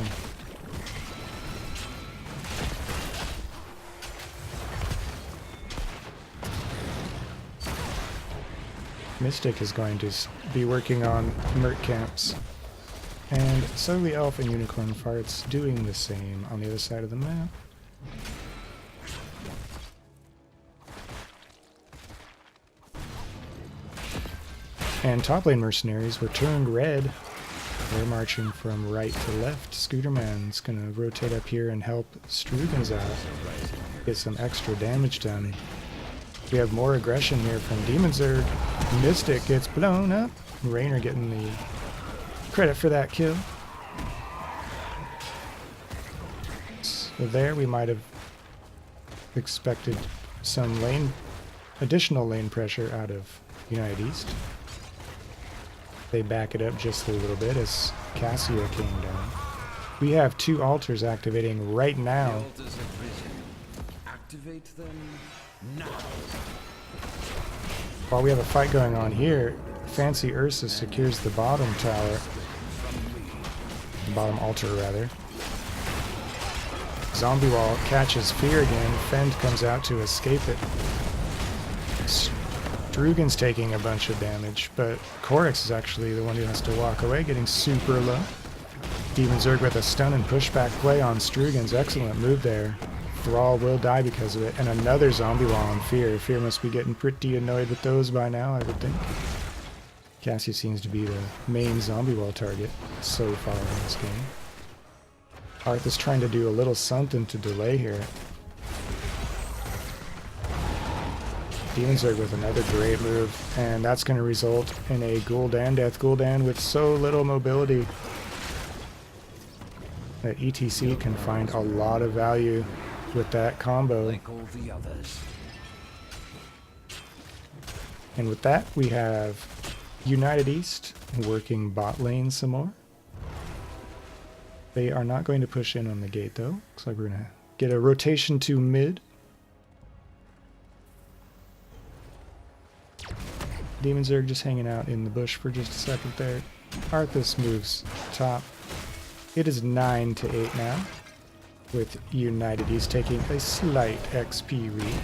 Mystic is going to be working on Merc camps. And Surly Elf and Unicorn Farts doing the same on the other side of the map. And top lane mercenaries were turned red. They're marching from right to left. Scooterman's gonna rotate up here and help Strugens out. Get some extra damage done. We have more aggression here from Demon Zerg. Mystic gets blown up. Rainer getting the credit for that kill. So there we might have expected some additional lane pressure out of United East. They back it up just a little bit as Cassio came down. We have 2 altars activating right now. The altars have risen. Activate them now. While we have a fight going on here, Fancy Ursa secures the bottom tower. The bottom altar, rather. Zombie Wall catches Fear again. Fend comes out to escape it. Strugen's taking a bunch of damage, but Korix is actually the one who has to walk away, getting super low. Demon Zerg with a stun and pushback play on Strugen's. Excellent move there. Thrall will die because of it. And another zombie wall on Fear. Fear must be getting pretty annoyed with those by now, I would think. Cassio seems to be the main zombie wall target so far in this game. Arth is trying to do a little something to delay here. Demon Zerg with another great move, and that's going to result in a Gul'dan death. Gul'dan with so little mobility that ETC can find a lot of value with that combo. Like all the others. And with that, we have United East working bot lane some more. They are not going to push in on the gate though. Looks like we're going to get a rotation to mid. Demon Zerg just hanging out in the bush for just a second there. Arthas moves top. It is 9 to 8 now, with United East taking a slight XP lead.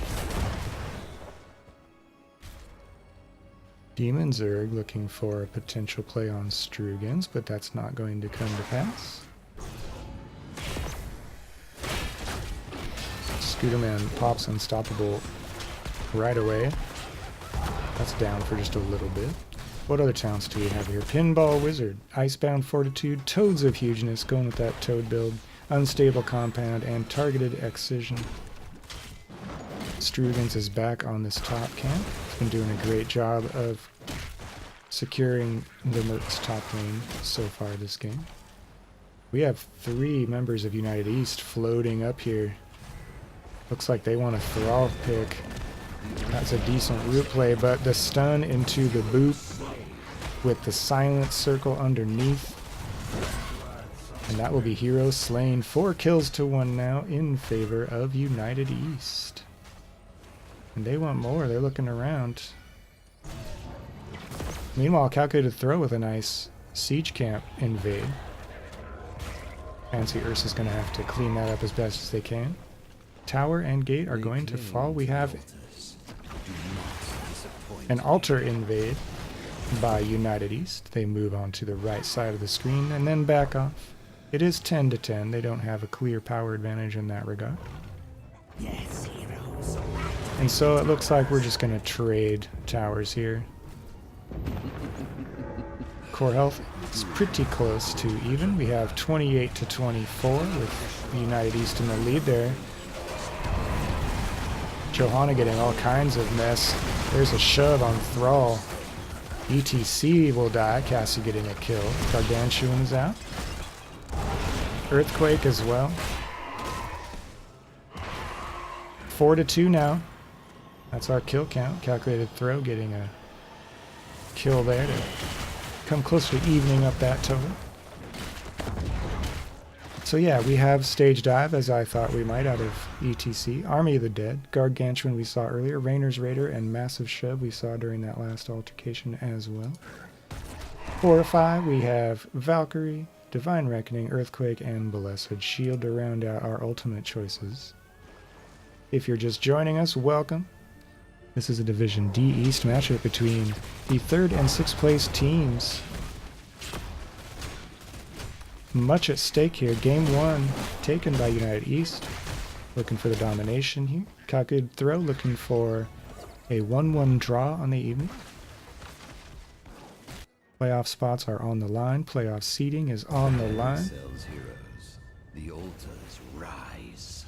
Demon Zerg looking for a potential play on Strugens, but that's not going to come to pass. Scooterman pops Unstoppable right away. That's down for just a little bit. What other talents do we have here? Pinball Wizard, Icebound Fortitude, Toads of Hugeness, going with that Toad build, Unstable Compound, and Targeted Excision. Strugens is back on this top camp. He's been doing a great job of securing the Merc's top lane so far this game. We have 3 members of United East floating up here. Looks like they want a Thrall pick. That's a decent root play, but the stun into the boot with the silent circle underneath. And that will be hero slain. 4 kills to 1 now in favor of United East. And they want more. They're looking around. Meanwhile, Calculated Throw with a nice siege camp invade. Fancy Ursa's going to have to clean that up as best as they can. Tower and gate are going to fall. We have an altar invade by United East. They move on to the right side of the screen and then back off. It is 10 to 10. They don't have a clear power advantage in that regard. Yes, heroes. And so it looks like we're just going to trade towers here. core health is pretty close to even. We have 28 to 24 with United East in the lead there. Johanna getting all kinds of mess. There's a shove on Thrall. ETC will die. Cassie getting a kill. Gargantuan is out. Earthquake as well. 4 to 2 now. That's our kill count. Calculated throw getting a kill there to come close to evening up that total. So yeah, we have stage dive as I thought we might out of ETC. Army of the Dead, Gargantuan we saw earlier, Rainer's Raider, and Massive Shove we saw during that last altercation as well. 4 to 5 we have Valkyrie, Divine Reckoning, Earthquake, and Blessed Shield to round out our ultimate choices. If you're just joining us, welcome. This is a Division D East matchup between the 3rd and 6th place teams. Much at stake here. Game 1 taken by United East. Looking for the domination here. Calculated throw looking for a 1-1 draw on the evening. Playoff spots are on the line. Playoff seeding is on the line. The altars rise.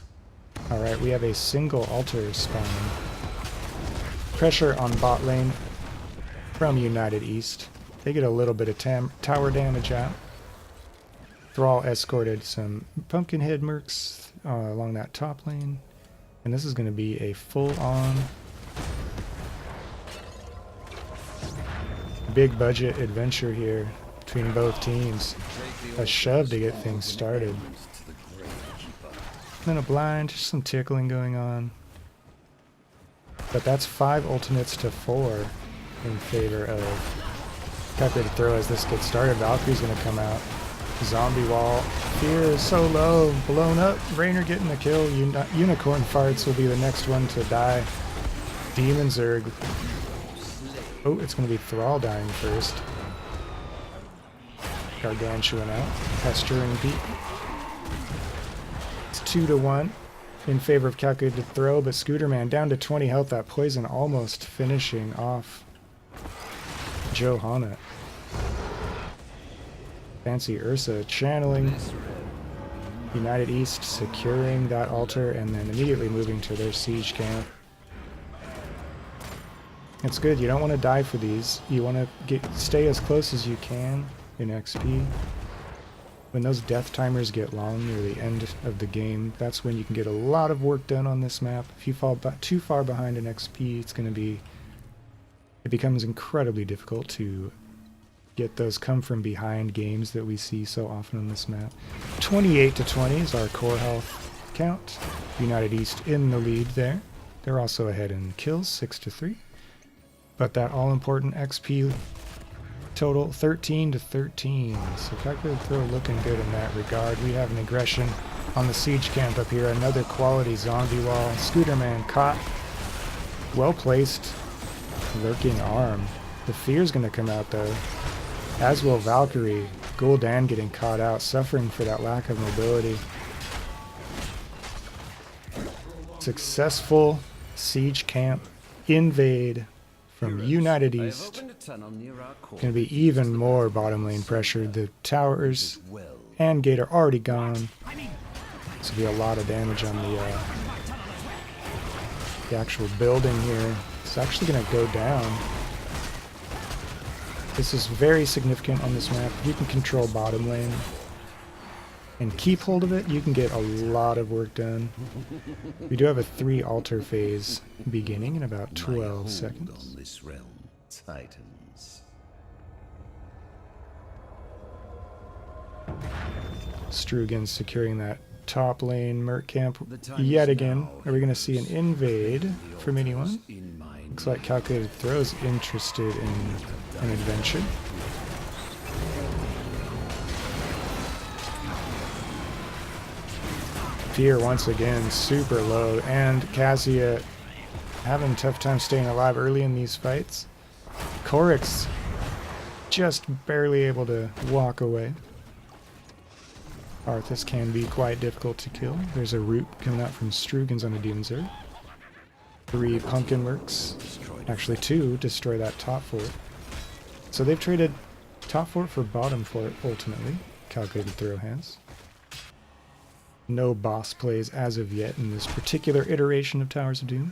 Alright, we have a single altar spawning. Pressure on bot lane from United East. They get a little bit of tower damage out. Thrall escorted some Pumpkinhead mercs along that top lane. And this is going to be a full-on big budget adventure here between both teams. A shove to get things started. Then a blind, just some tickling going on. But that's 5 ultimates to 4 in favor of Calculated Throw as this gets started. Valkyrie's going to come out. Zombie wall. Fear is so low. Blown up. Rainer getting the kill. Unicorn Farts will be the next one to die. Demon Zerg. Oh, it's going to be Thrall dying first. Gargantuan out. Pestering Pete. It's 2 to 1 in favor of Calculated Throw, but Scooterman down to 20 health. That poison almost finishing off Johanna. Fancy Ursa channeling. United East securing that altar and then immediately moving to their siege camp. It's good. You don't want to die for these. You want to stay as close as you can in XP. When those death timers get long near the end of the game, that's when you can get a lot of work done on this map. If you fall too far behind in XP, it becomes incredibly difficult to get those come from behind games that we see so often on this map. 28 to 20 is our core health count. United East in the lead there. They're also ahead in kills, 6 to 3. But that all-important XP total, 13 to 13. So Calculated Throw looking good in that regard. We have an aggression on the siege camp up here. Another quality zombie wall. Scooterman caught. Well placed. Lurking arm. The fear's going to come out though. As will Valkyrie. Gul'dan getting caught out, suffering for that lack of mobility. Successful siege camp invade from United East. Going to be even more bottom lane pressure. The towers and gate are already gone. This will be a lot of damage on the actual building here. It's actually going to go down. This is very significant on this map. If you can control bottom lane and keep hold of it, you can get a lot of work done. We do have a 3 altar phase beginning in about 12 seconds. On this realm tightens. Strugan securing that top lane merc camp yet again. Are we going to see an invade from anyone? Looks like Calculated Throw is interested in an adventure. Fear once again super low, and Cassia having a tough time staying alive early in these fights. Korix just barely able to walk away. Arthas can be quite difficult to kill. There's a root coming out from Strugan's on a Demon Zerg. 3 Pumpkin Mercs, actually 2, destroy that top fort. So they've traded Top fort for bottom fort, ultimately. Calculated throw has. No boss plays as of yet in this particular iteration of Towers of Doom.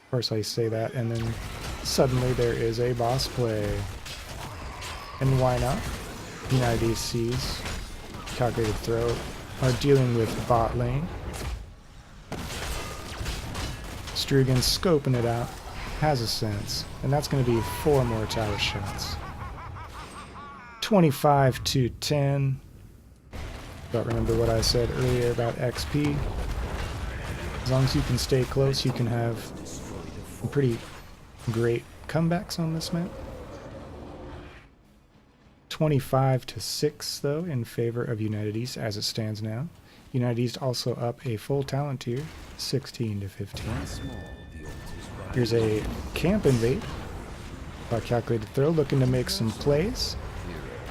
Of course I say that, and then suddenly there is a boss play. And why not? United East sees Calculated Throw are dealing with bot lane. Strugan's scoping it out, has a sense, and that's going to be 4 more tower shots. 25 to 10. But remember what I said earlier about XP. As long as you can stay close, you can have some pretty great comebacks on this map. 25 to 6 though in favor of United East as it stands now. United East also up a full talent tier, 16 to 15. Here's a camp invade by Calculated Throw, looking to make some plays.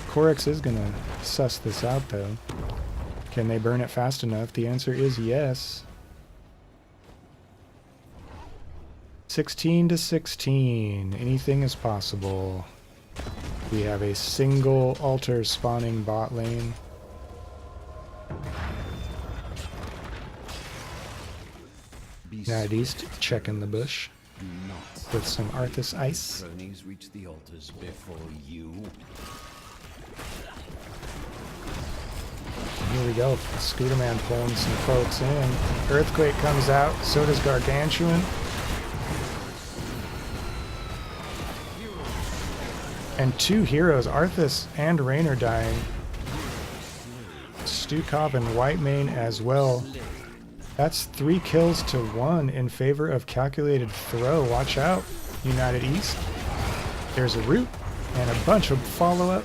Korix is gonna suss this out though. Can they burn it fast enough? The answer is yes. 16 to 16. Anything is possible. We have a single altar spawning bot lane. United East checking the bush with some Arthas ice. Reach the altars before you. Here we go. Scooterman pulling some folks in. Earthquake comes out. So does Gargantuan. And 2 heroes, Arthas and Raynor, dying. Stukov and Whitemane as well. That's 3 kills to 1 in favor of Calculated Throw. Watch out, United East. There's a root and a bunch of follow-up.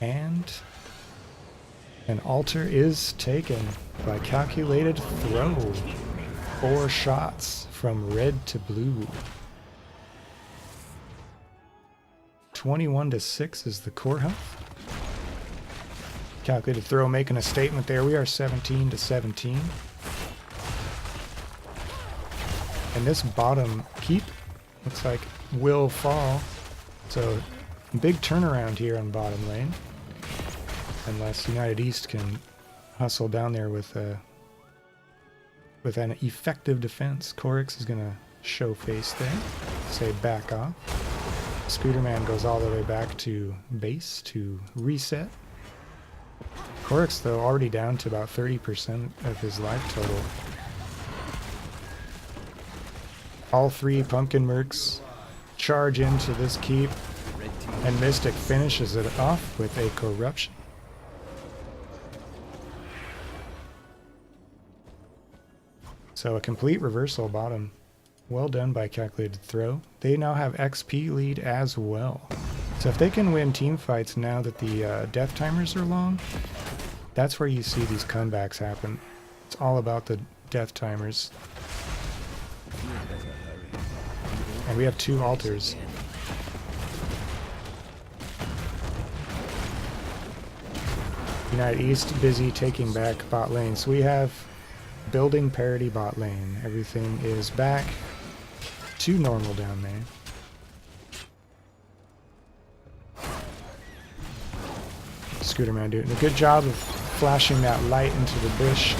And an altar is taken by Calculated Throw. 4 shots from red to blue. 21 to 6 is the core health. Calculated Throw making a statement there. We are 17 to 17. And this bottom keep looks like will fall. So big turnaround here on bottom lane. Unless United East can hustle down there with an effective defense. Korix is going to show face there. Say back off. Scooterman goes all the way back to base to reset. Korix, though, already down to about 30% of his life total. All 3 Pumpkin Mercs charge into this keep, and Mystic finishes it off with a Corruption. So a complete reversal bottom. Well done by Calculated Throw. They now have XP lead as well. So if they can win team fights now that the death timers are long, that's where you see these comebacks happen. It's all about the death timers. And we have 2 altars. United East busy taking back bot lane. So we have building parity bot lane. Everything is back to normal down there. Scooterman doing a good job of flashing that light into the bush.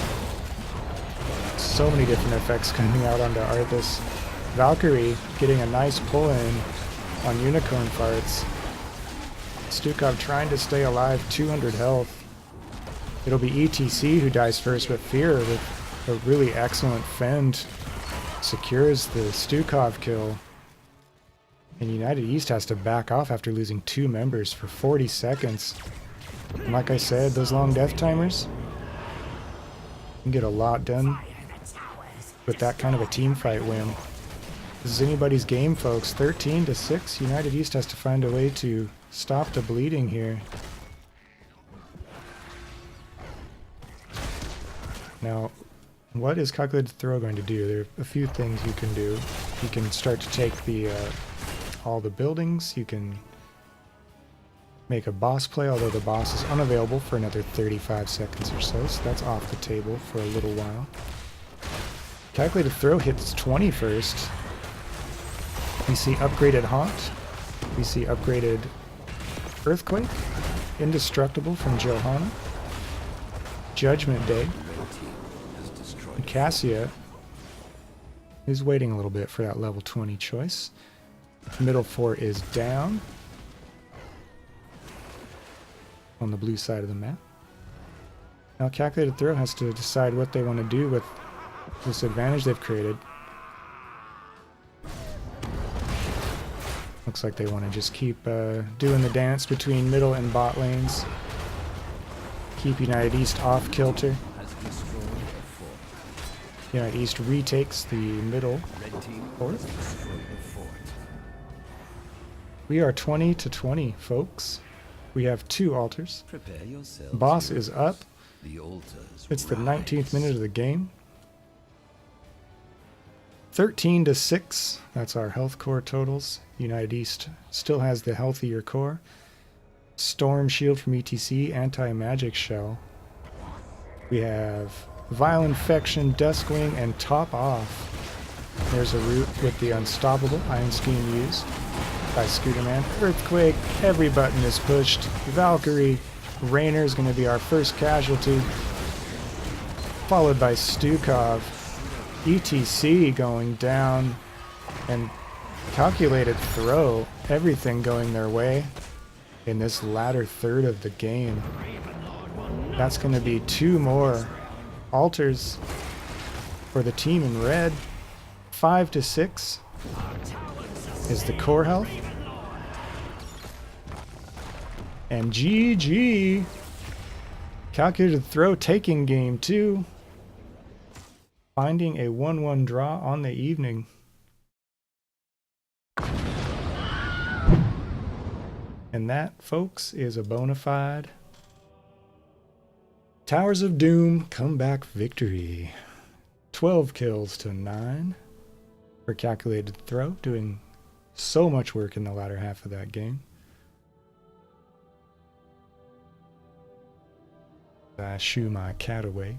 So many different effects coming out onto Arthas. Valkyrie getting a nice pull in on Unicorn Farts. Stukov trying to stay alive, 200 health. It'll be ETC who dies first, but Fear with a really excellent fend secures the Stukov kill. And United East has to back off after losing 2 members for 40 seconds. And like I said, those long death timers can get a lot done with that kind of a team fight win. This is anybody's game, folks. 13 to 6. United East has to find a way to stop the bleeding here. Now, what is Calculated Throw going to do? There are a few things you can do. You can start to take the all the buildings. You can make a boss play, although the boss is unavailable for another 35 seconds or so, so that's off the table for a little while. Calculated Throw hits 20 first. We see upgraded Haunt. We see upgraded Earthquake, Indestructible from Johanna, Judgment Day, Red team has destroyed and Cassia is waiting a little bit for that level 20 choice. Middle 4 is down on the blue side of the map. Now Calculated Throw has to decide what they want to do with this advantage they've created. Looks like they want to just keep doing the dance between middle and bot lanes. Keep United East off kilter. has destroyed a fort. United East retakes the middle Red team fort. has destroyed a fort. We are 20 to 20, folks. We have 2 altars. Prepare yourselves. Boss is up. The altars It's the rise. 19th minute of the game. 13 to 6. That's our health core totals. United East still has the healthier core. Storm Shield from ETC, Anti-Magic Shell. We have Vile Infection, Duskwing, and Top Off. There's a route with the Unstoppable Iron Scheme used by Scooterman. Earthquake, every button is pushed. Valkyrie, Rainer is going to be our first casualty. Followed by Stukov. ETC going down. And Calculated Throw, everything going their way in this latter third of the game. That's going to be 2 more altars for the team in red. 5 to 6 is the core health. And GG. Calculated Throw taking game 2. Finding a 1-1 draw on the evening. And that, folks, is a bona fide Towers of Doom comeback victory. 12 kills to 9 for Calculated Throw, doing so much work in the latter half of that game. I shoo my cat away.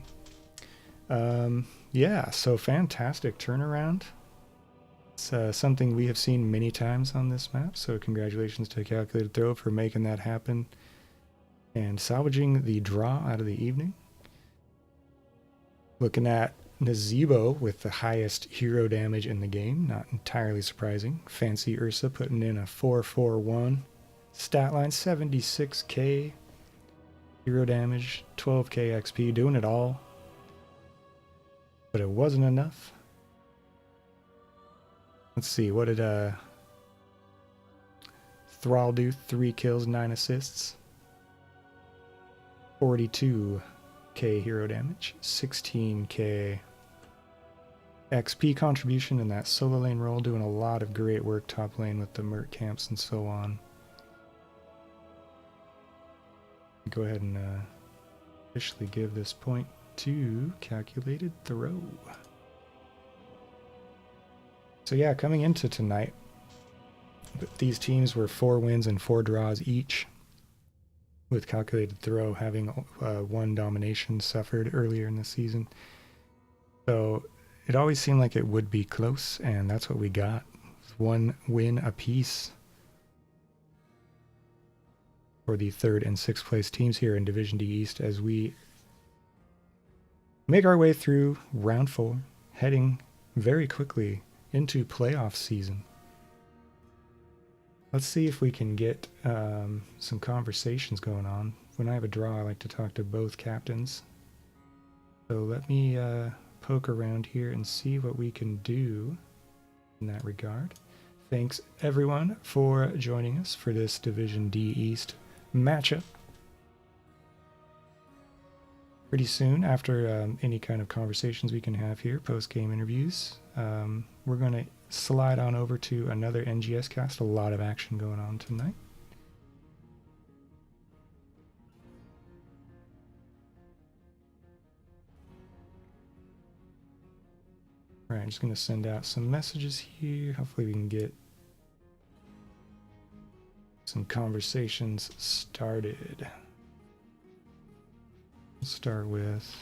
Yeah, so fantastic turnaround. It's something we have seen many times on this map, so congratulations to Calculated Throw for making that happen and salvaging the draw out of the evening. Looking at Nazebo with the highest hero damage in the game, not entirely surprising. Fancy Ursa putting in a 441. Stat line 76k. Hero damage, 12k XP, doing it all. But it wasn't enough. Let's see, what did Thrall do? 3 kills, 9 assists. 42k hero damage, 16k XP contribution in that solo lane role, doing a lot of great work top lane with the Merc camps and so on. Go ahead and officially give this point to Calculated Throw. So yeah, coming into tonight, these teams were 4 wins and 4 draws each, with Calculated Throw having 1 domination suffered earlier in the season. So it always seemed like it would be close, and that's what we got. 1 win apiece for the 3rd and 6th place teams here in Division D East as we make our way through round 4, heading very quickly into playoff season. Let's see if we can get some conversations going on. When I have a draw, I like to talk to both captains. So let me poke around here and see what we can do in that regard. Thanks everyone for joining us for this Division D East matchup. Pretty soon, after any kind of conversations we can have here, post-game interviews, we're going to slide on over to another NGS cast. A lot of action going on tonight. All right, I'm just going to send out some messages here. Hopefully we can get some conversations started. Let's start with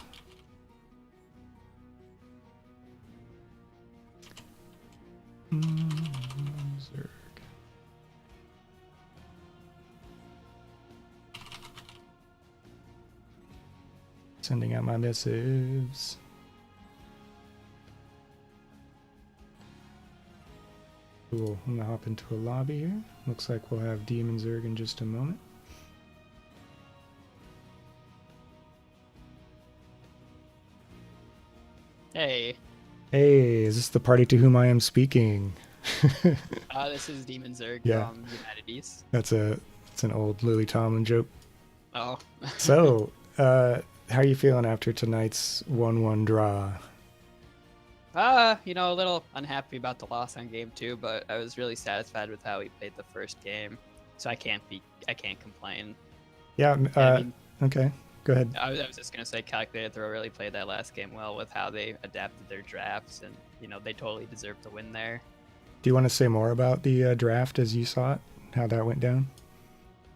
Zerg. Sending out my missives. Cool. I'm gonna hop into a lobby here. Looks like we'll have Demon Zerg in just a moment. Hey, Hey, is this the party to whom I am speaking? this is Demon Zerg Yeah. from United East. It's an old Lily Tomlin joke. Oh, So, how are you feeling after tonight's 1-1 draw? a little unhappy about the loss on game 2, but I was really satisfied with how we played the first game, so I can't complain. Yeah, I mean, okay, go ahead. I was just gonna say Calculated Throw really played that last game well with how they adapted their drafts, and they totally deserved the win there. Do you want to say more about the draft as you saw it? How that went down?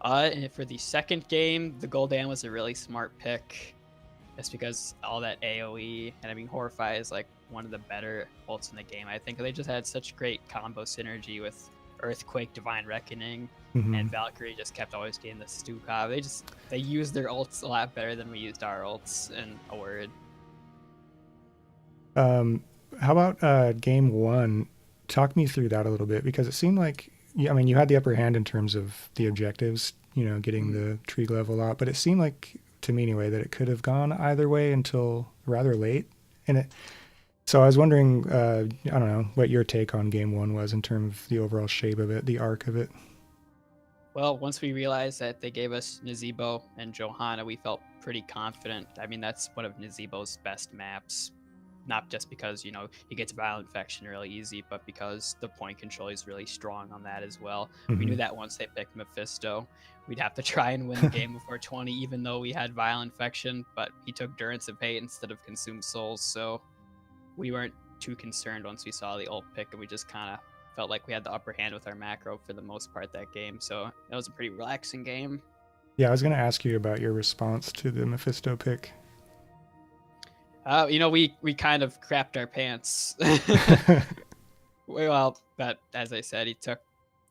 And for the second game, the Gul'dan was a really smart pick, just because all that AoE, and I mean Horrify is like one of the better ults in the game. I think they just had such great combo synergy with Earthquake, Divine Reckoning, and Valkyrie just kept always getting the Stukov. They used their ults a lot better than we used our ults, in a word. How about game 1? Talk me through that a little bit, because it seemed like, I mean, you had the upper hand in terms of the objectives, getting the Trig level out, but it seemed like, to me anyway, that it could have gone either way until rather late. So I was wondering, I don't know, what your take on game 1 was in terms of the overall shape of it, the arc of it. Well, once we realized that they gave us Nazebo and Johanna, we felt pretty confident. I mean, that's one of Nazebo's best maps. Not just because, he gets Violent Infection really easy, but because the point control is really strong on that as well. We knew that once they picked Mephisto, we'd have to try and win the game before 20, even though we had Violent Infection, but he took Durance of Hate instead of Consume Souls, so we weren't too concerned once we saw the ult pick, and we just kind of felt like we had the upper hand with our macro for the most part that game, so that was a pretty relaxing game. Yeah, I was going to ask you about your response to the Mephisto pick. We kind of crapped our pants. Well, but as I said, he took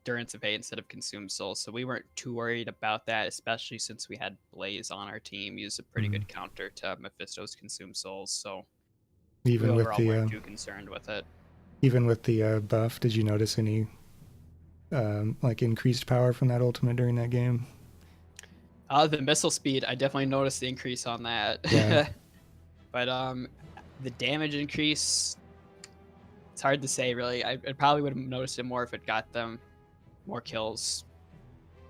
Durance of Hate instead of Consume Soul, so we weren't too worried about that, especially since we had Blaze on our team. He was a pretty good counter to Mephisto's Consume Souls, so Even we with overall the weren't too concerned with it. even with the buff, did you notice any increased power from that ultimate during that game? The missile speed, I definitely noticed the increase on that. Yeah. But the damage increase, it's hard to say really. I probably would have noticed it more if it got them more kills.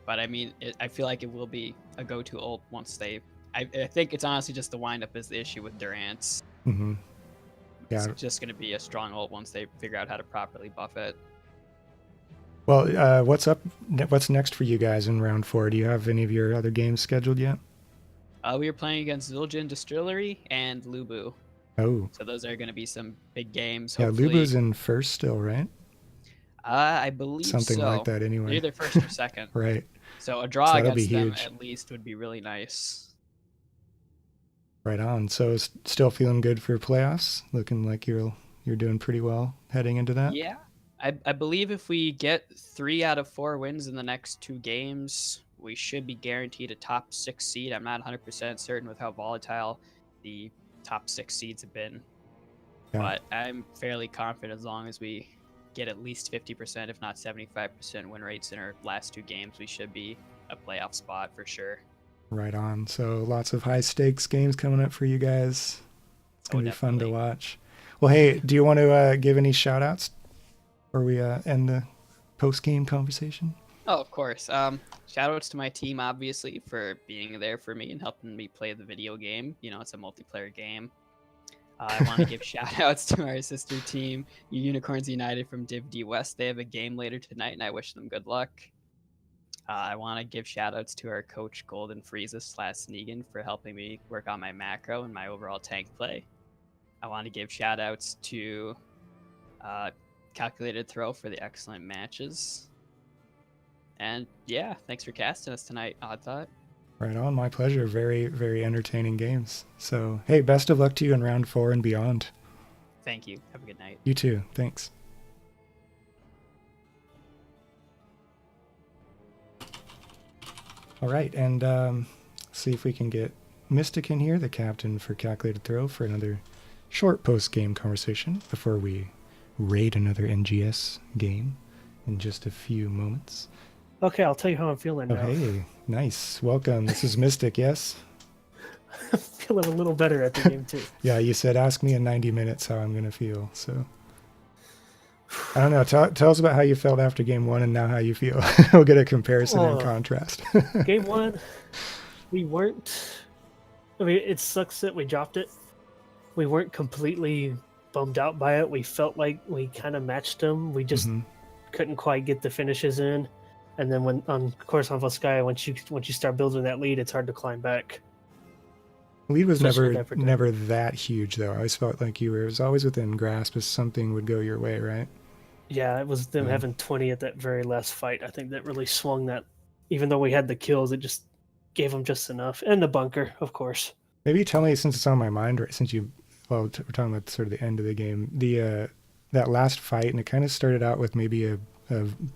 But I mean, I feel like it will be a go-to ult once they. I think it's honestly just the windup is the issue with Durance. Mm-hmm. Yeah. It's just going to be a strong ult once they figure out how to properly buff it. Well, what's up? What's next for you guys in round 4? Do you have any of your other games scheduled yet? We were playing against Zul'jin Distillery and Lubu. Oh. So those are going to be some big games. Yeah, Hopefully. Lubu's in first still, right? I believe something so. like that anyway. Either first or second. Right. So a draw So that'll against be them huge. at least would be really nice. Right on. So still feeling good for playoffs? Looking like you're doing pretty well heading into that? Yeah. I believe if we get 3 out of 4 wins in the next 2 games, we should be guaranteed a top 6 seed. I'm not 100% certain with how volatile the top 6 seeds have been. Yeah. But I'm fairly confident as long as we get at least 50%, if not 75% win rates in our last 2 games, we should be a playoff spot for sure. Right on. So lots of high stakes games coming up for you guys. It's going to be fun to watch. Well, hey, do you want to give any shout outs before we end the post-game conversation? Oh, of course. Shout outs to my team, obviously, for being there for me and helping me play the video game. It's a multiplayer game. I want to give shout outs to our sister team, Unicorns United from Div D West. They have a game later tonight, and I wish them good luck. I want to give shout outs to our coach, Golden Frieza / Sneegan, for helping me work on my macro and my overall tank play. I want to give shout outs to Calculated Throw for the excellent matches. And yeah, thanks for casting us tonight, Odd Thought. Right on, my pleasure. Very, very entertaining games. So, hey, best of luck to you in round 4 and beyond. Thank you. Have a good night. You too. Thanks. All right, and see if we can get Mystic in here, the captain for Calculated Throw, for another short post-game conversation before we raid another NGS game in just a few moments. Okay, I'll tell you how I'm feeling Oh, now. hey, nice. Welcome. This is Mystic, yes? I'm feeling a little better at the game, too. Yeah, you said ask me in 90 minutes how I'm going to feel, so... I don't know. Tell us about how you felt after game one and now how you feel. We'll get a comparison and contrast. Game one, we weren't... I mean, it sucks that we dropped it. We weren't completely bummed out by it. We felt like we kind of matched them. We just couldn't quite get the finishes in. And then when, of course, on Volskaya, once you start building that lead, it's hard to climb back. Lead was Especially never that huge, though. I always felt like it was always within grasp if something would go your way, right? Yeah, it was them having 20 at that very last fight. I think that really swung that. Even though we had the kills, it just gave them just enough. And the bunker, of course. Maybe tell me, since it's on my mind, right, since we're talking about sort of the end of the game, that last fight, and it kind of started out with maybe a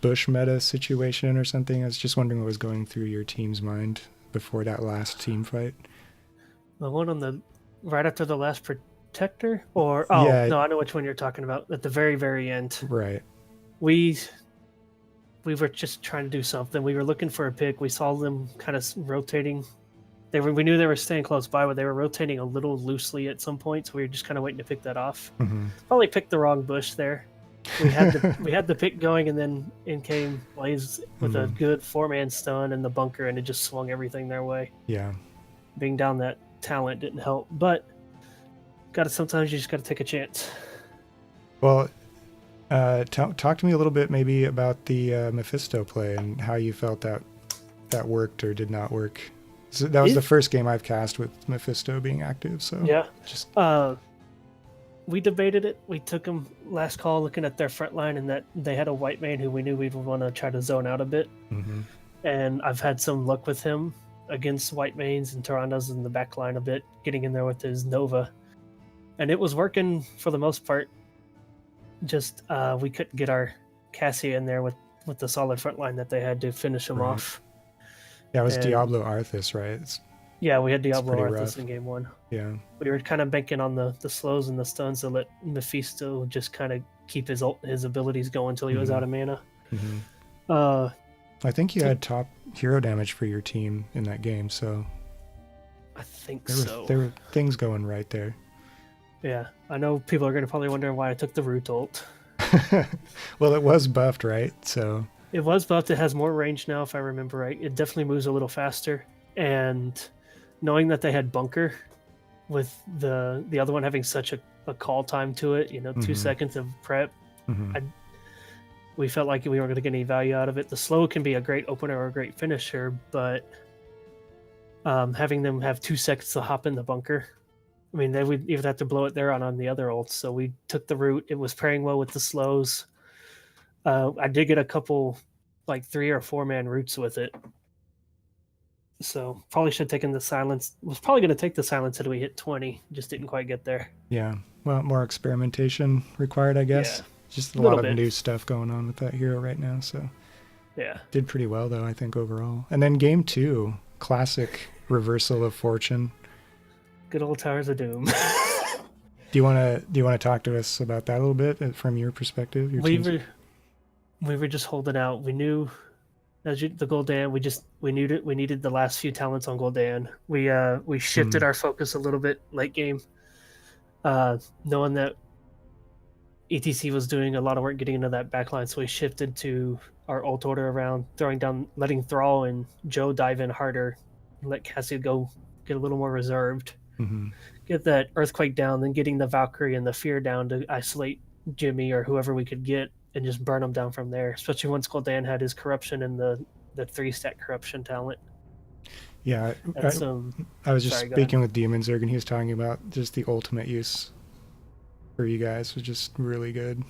bush meta situation or something. I was just wondering what was going through your team's mind before that last team fight. The one on the right after the last protector, or Yeah. no, I know which one you're talking about. At the very, very end, Right. we were just trying to do something. We were looking for a pick. We saw them kind of rotating. We knew they were staying close by, but they were rotating a little loosely at some point. So we were just kind of waiting to pick that off. Probably picked the wrong bush there. We had the pick going, and then in came Blaze with a good 4-man stun in the bunker, and it just swung everything their way. Yeah. Being down that talent didn't help, but sometimes you just got to take a chance. Well, talk to me a little bit maybe about the Mephisto play and how you felt that worked or did not work. So that was the first game I've cast with Mephisto being active, so yeah. Just We debated it. We took them last call looking at their front line, and that they had a white man who we knew we'd want to try to zone out a bit. And I've had some luck with him against white mains and Tyrannos in the back line a bit, getting in there with his Nova. And it was working for the most part. Just we couldn't get our Cassia in there with the solid front line that they had to finish him off. Yeah, it was And Diablo Arthas, right? Yeah, we had Diablo pretty Arthas rough. in game one. Yeah. We were kind of banking on the slows and the stuns to let Mephisto just kind of keep his abilities going until he was out of mana. I think you had top hero damage for your team in that game, so I think there were things going right there. Yeah, I know people are going to probably wonder why I took the root ult. Well, it was buffed, right? So it was buffed. It has more range now, if I remember right. It definitely moves a little faster. And knowing that they had bunker, with the other one having such a call time to it, 2 seconds of prep, we felt like we weren't going to get any value out of it. The slow can be a great opener or a great finisher, but having them have 2 seconds to hop in the bunker, I mean, they would even have to blow it there on the other ults. So we took the route. It was pairing well with the slows. I did get a couple, like 3 or 4-man roots with it. So probably should have taken the silence. Was probably going to take the silence until we hit 20. Just didn't quite get there. Yeah. Well, more experimentation required, I guess. Yeah. Just a lot of new stuff going on with that hero right now. So yeah, did pretty well though, I think, overall. And then game 2, classic reversal of fortune. Good old Towers of Doom. Do you want to talk to us about that a little bit from your perspective? We were just holding out. We knew as the Gul'dan, we needed the last few talents on Gul'dan. We shifted our focus a little bit late game, knowing that ETC was doing a lot of work getting into that backline, so we shifted to our ult order around letting Thrall and Joe dive in harder, let Cassie go get a little more reserved, get that Earthquake down, then getting the Valkyrie and the Fear down to isolate Jimmy or whoever we could get and just burn them down from there, especially once Gul'dan had his corruption and the 3-stack corruption talent. Yeah, I was just speaking with Demon Zerg, and he was talking about just the ultimate use for you guys was just really good.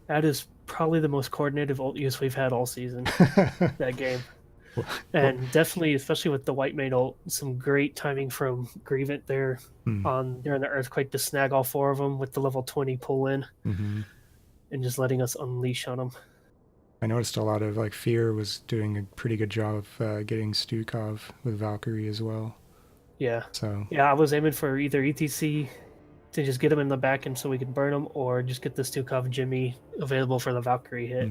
That is probably the most coordinated ult use we've had all season, that game. And definitely, especially with the white main ult, some great timing from Grievant there during the Earthquake to snag all 4 of them with the level 20 pull in and just letting us unleash on them. I noticed a lot of Fear was doing a pretty good job of getting Stukov with Valkyrie as well. Yeah. So Yeah, I was aiming for either ETC to just get them in the back end so we could burn them, or just get the Stukov Jimmy available for the Valkyrie hit.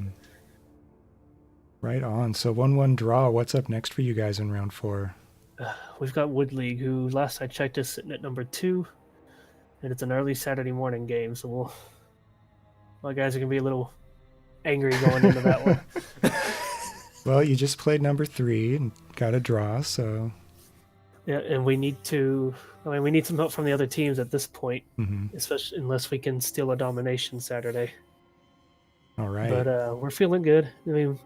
right on. So 1-1 draw. What's up next for you guys in round 4? We've got Wood League, who last I checked is sitting at number 2, and it's an early Saturday morning game, so my guys are gonna be a little angry going into that one. Well, you just played number 3 and got a draw, so Yeah, and we need to. I mean, we need some help from the other teams at this point, mhm. especially unless we can steal a domination Saturday. All right. But we're feeling good. I mean,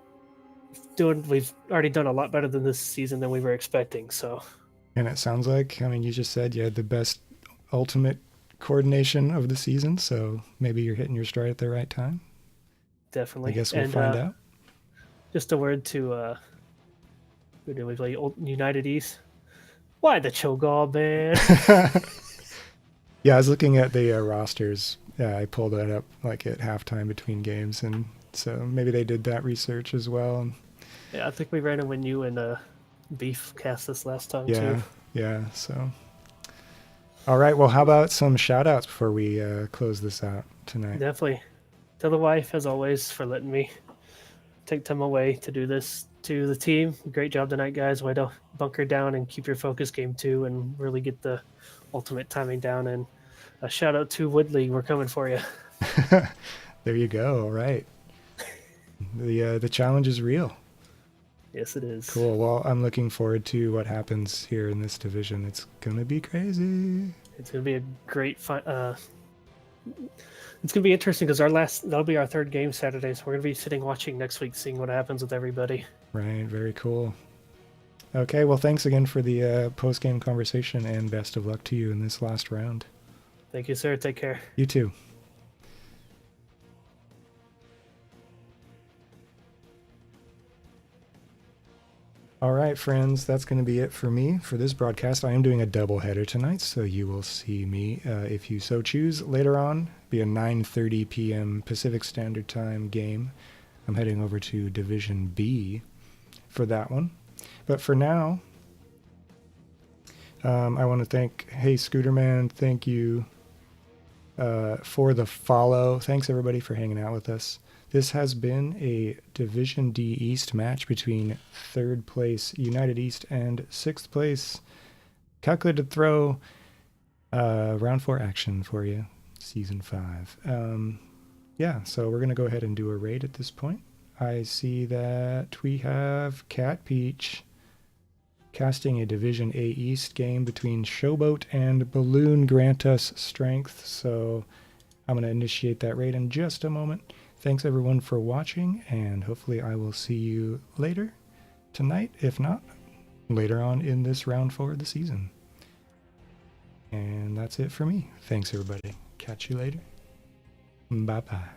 we've already done a lot better than this season than we were expecting. So, And it sounds like, I mean, you just said you had the best ultimate coordination of the season, so maybe you're hitting your stride at the right time. definitely. I guess we'll find out. Just a word to who did we play? United East. Why the Cho'Gaw, man? Yeah, I was looking at the rosters. Yeah, I pulled that up like at halftime between games, and so maybe they did that research as well. And Yeah, I think we ran when you and Beef cast this last time yeah, too. yeah. So, all right. Well, how about some shout outs before we close this out tonight? Definitely. To the wife, as always, for letting me take time away to do this. To the team, great job tonight, guys. Way to bunker down and keep your focus game 2 and really get the ultimate timing down. And a shout out to Woodley. We're coming for you. There you go. All right. The challenge is real. Yes, it is. Cool. Well, I'm looking forward to what happens here in this division. It's gonna be crazy. It's going to be a great fun. It's going to be interesting because that'll be our 3rd game Saturday. So we're going to be sitting watching next week, seeing what happens with everybody. Right. Very cool. Okay. Well, thanks again for the post-game conversation, and best of luck to you in this last round. Thank you, sir. Take care. You too. All right, friends, that's going to be it for me for this broadcast. I am doing a double header tonight, so you will see me, if you so choose, later on. Be a 9:30 p.m. Pacific Standard Time game. I'm heading over to Division B for that one. But for now, I want to thank, hey, Scooterman, thank you for the follow. Thanks, everybody, for hanging out with us. This has been a Division D East match between 3rd place United East and 6th place Calculated Throw. Round 4 action for you, Season 5. Yeah, so we're going to go ahead and do a raid at this point. I see that we have Cat Peach casting a Division A East game between Showboat and Balloon Grant Us Strength. So I'm going to initiate that raid in just a moment. Thanks everyone for watching, and hopefully I will see you later tonight, if not later on in this round 4 of the season. And that's it for me. Thanks everybody. Catch you later. Bye bye.